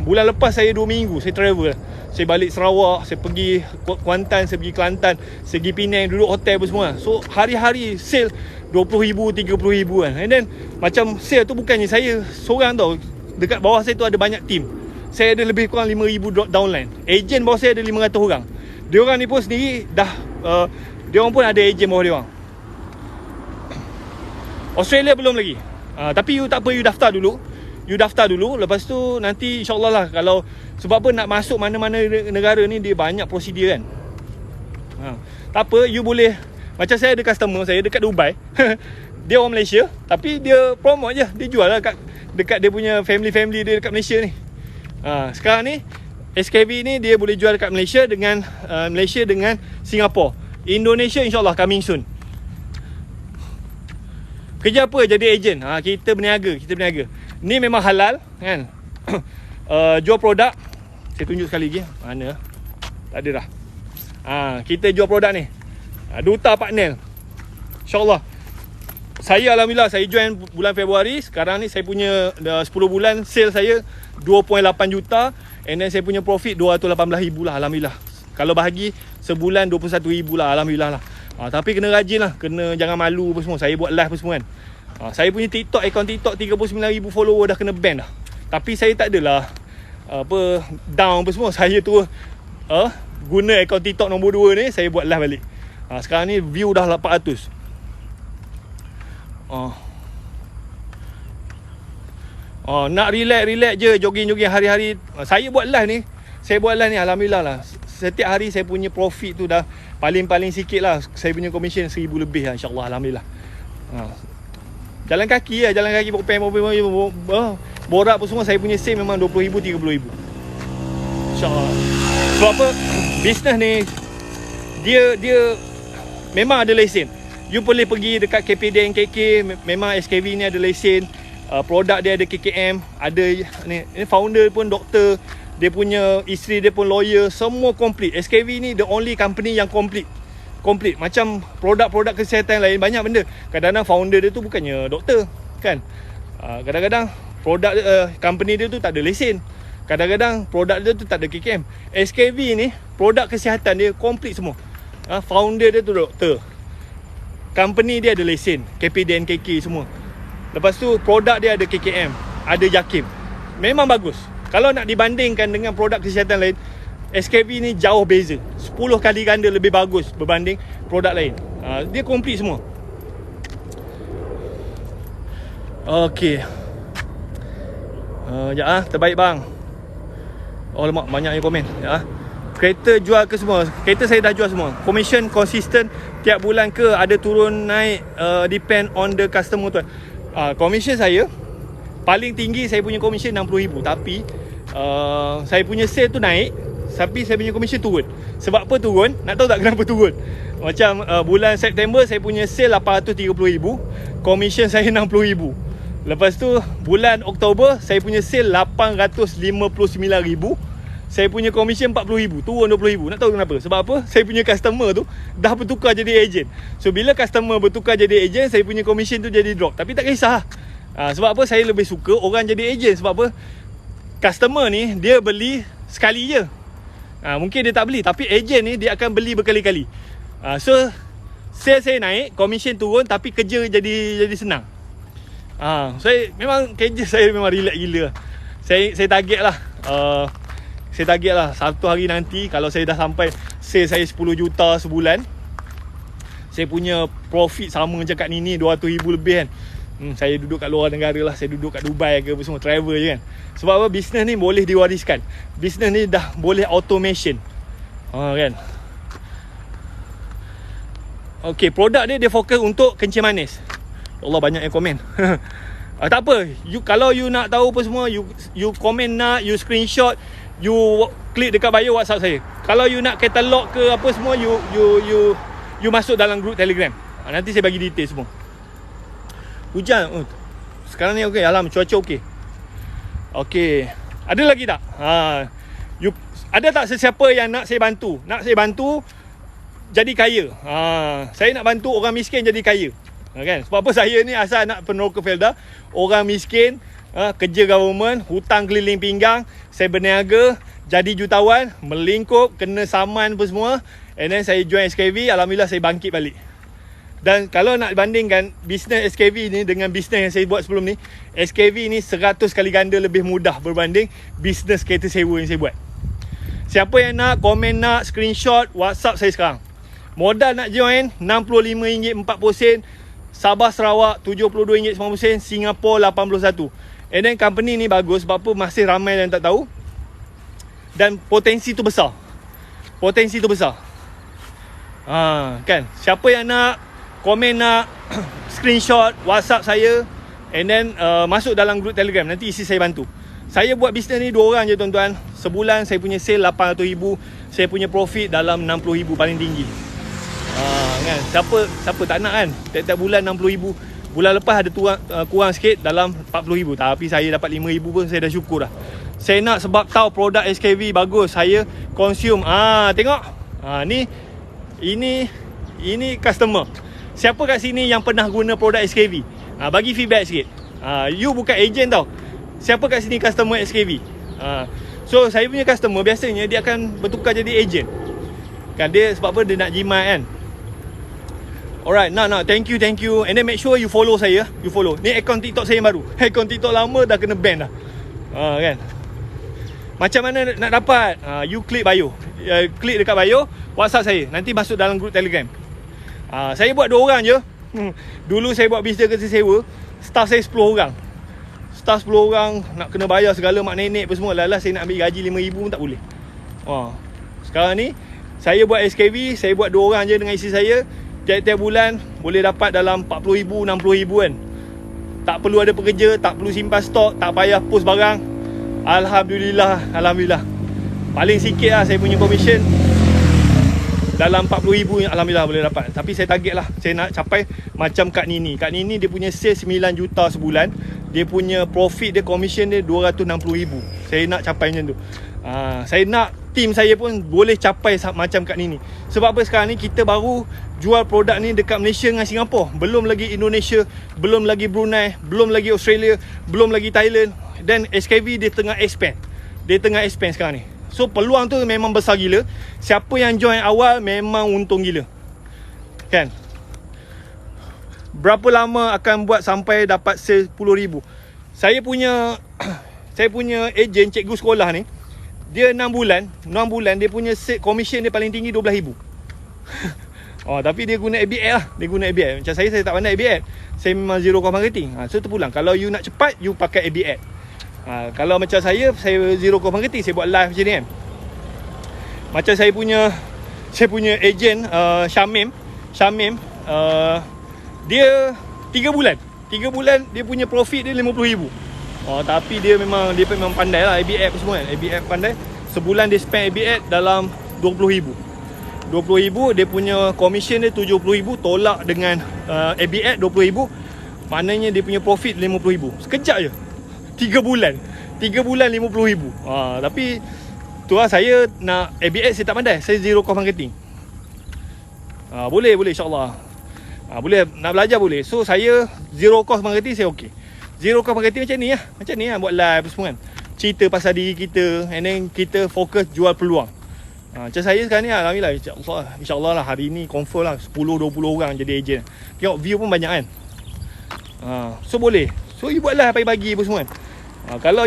Bulan lepas saya 2 minggu saya travel. Saya balik Sarawak, saya pergi Kuantan, saya pergi Kelantan, saya pergi Penang, duduk hotel apa semua. So hari-hari sale RM20,000, RM30,000 kan. And then macam sale tu bukannya saya seorang tau. Dekat bawah saya tu ada banyak team. Saya ada lebih kurang 5,000 downline. Ejen bawah saya ada 500 orang. Dia orang ni pun sendiri dah dia orang pun ada ejen bawah dia orang. Australia belum lagi. Tapi you tak apa, you daftar dulu. Lepas tu nanti insyaAllah lah. Kalau sebab apa nak masuk mana-mana negara ni, dia banyak prosedur kan. Tak apa, you boleh. Macam saya ada customer saya dekat Dubai. Dia orang Malaysia, tapi dia promote je. Dia jual lah dekat dia punya family dia dekat Malaysia ni. Sekarang ni SKV ni dia boleh jual dekat Malaysia dengan Singapura. Indonesia insyaAllah coming soon. Kerja apa? Jadi ejen. Kita berniaga. Ni memang halal kan. Jual produk, saya tunjuk sekali lagi. Mana? Tak ada dah. Kita jual produk ni. Duta Partner. InsyaAllah. Saya alhamdulillah saya join bulan Februari. Sekarang ni saya punya 10 bulan sale saya 2.8 juta. And then saya punya profit 218,000 lah alhamdulillah. Kalau bahagi sebulan 21,000 lah alhamdulillah lah. Tapi kena rajin lah. Kena jangan malu apa semua. Saya buat live apa semua kan. Saya punya TikTok, akaun TikTok 39,000 follower dah kena ban dah. Tapi saya tak adalah down apa semua. Saya tu guna akaun TikTok nombor 2 ni, saya buat live balik. Sekarang ni view dah 400. Nak relax je, jogging hari-hari. Saya buat live ni alhamdulillah lah. Setiap hari saya punya profit tu dah paling sikit lah. Saya punya commission 1,000 lebih lah, insyaAllah alhamdulillah. Jalan kaki borak apa semua, saya punya sale memang 20,000, 30,000 InsyaAllah. Sebab apa? Bisnes ni Dia memang ada lesen. You boleh pergi dekat KPD NKK, memang SKV ni ada lesen. Produk dia ada KKM. Ada ni founder pun doktor, dia punya isteri dia pun lawyer. Semua complete. SKV ni the only company yang complete. Macam produk-produk kesihatan lain banyak benda. Kadang-kadang founder dia tu bukannya doktor kan. Kadang-kadang produk company dia tu tak ada lesen. Kadang-kadang produk dia tu tak ada KKM. SKV ni produk kesihatan dia complete semua. Founder dia tu doktor. Company dia ada lesen, KPD NKK semua. Lepas tu produk dia ada KKM, ada Yakim. Memang bagus. Kalau nak dibandingkan dengan produk kesihatan lain, SKV ni jauh beza. 10 kali ganda lebih bagus berbanding produk lain. Dia complete semua. Okey. Terbaik bang. Oh lemak, banyak yang komen. Kereta jual ke semua? Kereta saya dah jual semua. Commission konsisten tiap bulan ke ada turun naik, depend on the customer tuan. Commission saya paling tinggi, saya punya commission 60,000. Tapi saya punya sale tu naik, tapi saya punya commission turun. Sebab apa turun? Nak tahu tak kenapa turun? Macam bulan September saya punya sale 830,000, commission saya 60,000. Lepas tu bulan Oktober saya punya sale 859,000, saya punya commission 40,000, turun 20,000. Nak tahu kenapa? Sebab apa? Saya punya customer tu dah bertukar jadi agent. So bila customer bertukar jadi agent, saya punya commission tu jadi drop. Tapi tak kisah. Sebab apa? Saya lebih suka orang jadi agent. Sebab apa? Customer ni dia beli sekali je. Mungkin dia tak beli, tapi agent ni dia akan beli berkali-kali. So sale saya naik, commission turun, tapi kerja jadi senang. Kerja saya memang relax gila. Saya target lah. Saya target lah satu hari nanti kalau saya dah sampai sale saya 10 juta sebulan, saya punya profit sama macam kat ni 200,000 lebih kan. Saya duduk kat luar negara lah. Saya duduk kat Dubai ke apa semua, travel je kan. Sebab apa? Bisnes ni boleh diwariskan. Bisnes ni dah boleh automation kan. Okay, produk dia fokus untuk kencing manis. Ya Allah, banyak yang komen. Tak apa, kalau you nak tahu apa semua, you komen nak, you screenshot, you klik dekat bio WhatsApp saya. Kalau you nak katalog ke apa semua, you masuk dalam group Telegram. Nanti saya bagi detail semua. Hujan sekarang ni okey, alam cuaca okey. Okey, ada lagi tak? Ada tak sesiapa yang nak saya bantu? Nak saya bantu jadi kaya. Saya nak bantu orang miskin jadi kaya. Kan? Sebab apa? Saya ni asal anak peneroka Felda, orang miskin, kerja government, hutang keliling pinggang. Saya berniaga, jadi jutawan, melingkup, kena saman apa semua. And then saya join SKV, alhamdulillah saya bangkit balik. Dan kalau nak bandingkan bisnes SKV ni dengan bisnes yang saya buat sebelum ni, SKV ni 100 kali ganda lebih mudah berbanding bisnes kereta sewa yang saya buat. Siapa yang nak, komen nak, screenshot, WhatsApp saya sekarang. Modal nak join RM65 40 sen, Sabah Sarawak RM72.90, Singapura 81. And then company ni bagus sebab apa? Masih ramai yang tak tahu. Dan potensi tu besar. Kan? Siapa yang nak, komen nak, screenshot, WhatsApp saya, and then masuk dalam group Telegram. Nanti isi saya bantu. Saya buat bisnes ni 2 orang je tuan-tuan. Sebulan saya punya sale 800,000, saya punya profit dalam 60,000 paling tinggi. Kan? Siapa tak nak kan? Tiap-tiap bulan 60,000. Bulan lepas ada kurang sikit dalam 40,000. Tapi saya dapat 5,000 pun saya dah syukur dah. Saya nak sebab tahu produk SKV bagus, saya consume. Tengok. Ini customer. Siapa kat sini yang pernah guna produk SKV? Bagi feedback sikit. You bukan agent tau. Siapa kat sini customer SKV? So saya punya customer biasanya dia akan bertukar jadi agent. Kan dia sebab apa dia nak jimat kan. Alright, thank you. And then make sure you follow saya. You follow. Ni akaun TikTok saya yang baru. Akaun TikTok lama dah kena ban dah. Kan. Macam mana nak dapat? You klik bio. Klik dekat bio, WhatsApp saya. Nanti masuk dalam grup Telegram. Saya buat 2 orang je. Dulu saya buat bisnes kereta sewa, staff saya 10 orang. Staff 10 orang nak kena bayar segala mak nenek apa semua. Lalas saya nak ambil gaji 5,000 pun tak boleh. Sekarang ni saya buat SKV, saya buat 2 orang je dengan isteri saya. Tiap-tiap bulan boleh dapat dalam 40,000, 60,000 kan. Tak perlu ada pekerja, tak perlu simpan stok, tak payah post barang. Alhamdulillah. Paling sikit lah saya punya commission dalam 40,000 yang Alhamdulillah boleh dapat. Tapi saya target lah, saya nak capai macam Kak Nini. Kak Nini dia punya sales 9 juta sebulan. Dia punya profit dia, commission dia 260,000. Saya nak capai macam tu. Saya nak team saya pun boleh capai macam Kak Nini. Sebab apa sekarang ni kita baru jual produk ni dekat Malaysia dengan Singapura. Belum lagi Indonesia, belum lagi Brunei, belum lagi Australia, belum lagi Thailand. Dan SKV dia tengah expand. Sekarang ni. So peluang tu memang besar gila. Siapa yang join awal memang untung gila. Kan? Berapa lama akan buat sampai dapat sales 10,000? Saya punya ejen cikgu sekolah ni, dia 6 bulan dia punya commission dia paling tinggi 12,000. Tapi dia guna ABS lah. Dia guna ABS. Macam saya tak pandai ABS. Saya memang zero cost marketing. So terpulang. Kalau you nak cepat, you pakai ABS. Kalau macam saya zero cost marketing, saya buat live macam ni kan. Macam saya punya ejen Syamim, dia 3 bulan dia punya profit dia 50,000. Tapi dia memang pandai lah ABS apa semua kan. ABS pandai. Sebulan dia spend ABS dalam 20,000. Dia punya commission dia 70,000, tolak dengan ABS 20,000. Maknanya dia punya profit 50,000. Sekejap je. 3 bulan 50,000. Tapi tu lah, saya nak ABS saya tak pandai. Saya zero cost marketing. Boleh insyaAllah. Boleh nak belajar boleh. So saya zero cost marketing saya okey. Zero cost marketing macam ni lah buat live semua kan. Cerita pasal diri kita, and then kita fokus jual peluang. Macam saya sekarang ni alhamdulillah, insyaAllah lah hari ni confirm lah 10-20 orang jadi ejen. Tengok view pun banyak kan. So boleh. So you buat lah pagi-pagi apa semua kan. Kalau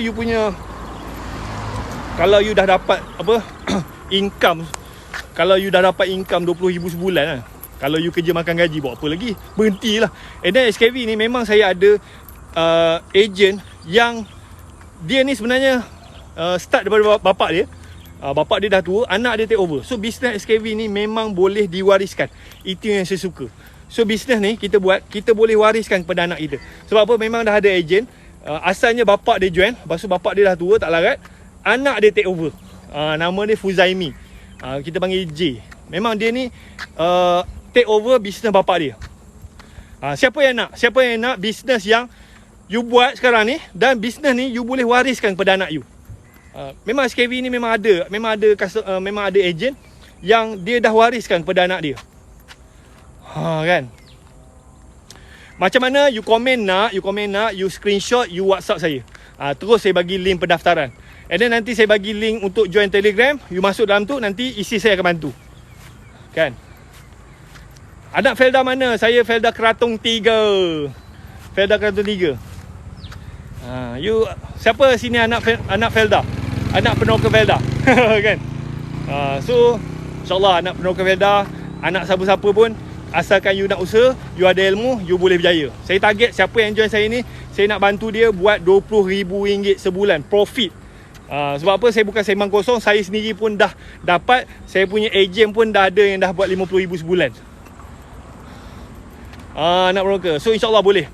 you dah dapat income, kalau you dah dapat income 20,000 sebulan kan. Kalau you kerja makan gaji, buat apa lagi? Berhentilah. And then SKV ni memang saya ada agent yang dia ni sebenarnya start daripada bapak dia. Bapak dia dah tua, anak dia take over. So bisnes SKV ni memang boleh diwariskan. Itu yang saya suka. So bisnes ni kita buat, kita boleh wariskan kepada anak kita. Sebab apa? Memang dah ada agent. Asalnya bapak dia join, lepas tu bapak dia dah tua tak larat, anak dia take over. Nama dia Fuzaimi. Kita panggil J. Memang dia ni take over bisnes bapak dia. Siapa yang nak bisnes yang you buat sekarang ni, dan bisnes ni you boleh wariskan kepada anak you. Memang SKV ni memang ada agent yang dia dah wariskan kepada anak dia. Kan? Macam mana you komen nak, you screenshot, you WhatsApp saya. Terus saya bagi link pendaftaran. And then nanti saya bagi link untuk join Telegram, you masuk dalam tu, nanti isi saya akan bantu. Kan? Anak Felda mana? Saya Felda Keratung 3. You siapa sini anak Felda? Anak peneroka Felda. Kan? So insyaAllah anak peneroka Felda, anak siapa-siapa pun, asalkan you nak usaha, you ada ilmu, you boleh berjaya. Saya target siapa yang join saya ni, saya nak bantu dia buat RM20,000 sebulan profit. Sebab apa? Saya bukan sembang kosong. Saya sendiri pun dah dapat. Saya punya agent pun dah ada yang dah buat RM50,000 sebulan. Anak peneroka. So insyaAllah boleh.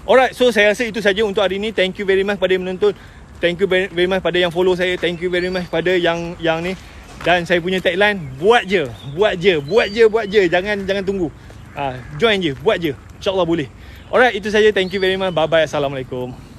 Alright, so saya rasa itu saja untuk hari ini. Thank you very much pada yang menonton. Thank you very much pada yang follow saya. Thank you very much pada yang ni. Dan saya punya tagline, buat je. Jangan tunggu. Join je, buat je. InsyaAllah boleh. Alright, itu saja. Thank you very much. Bye bye. Assalamualaikum.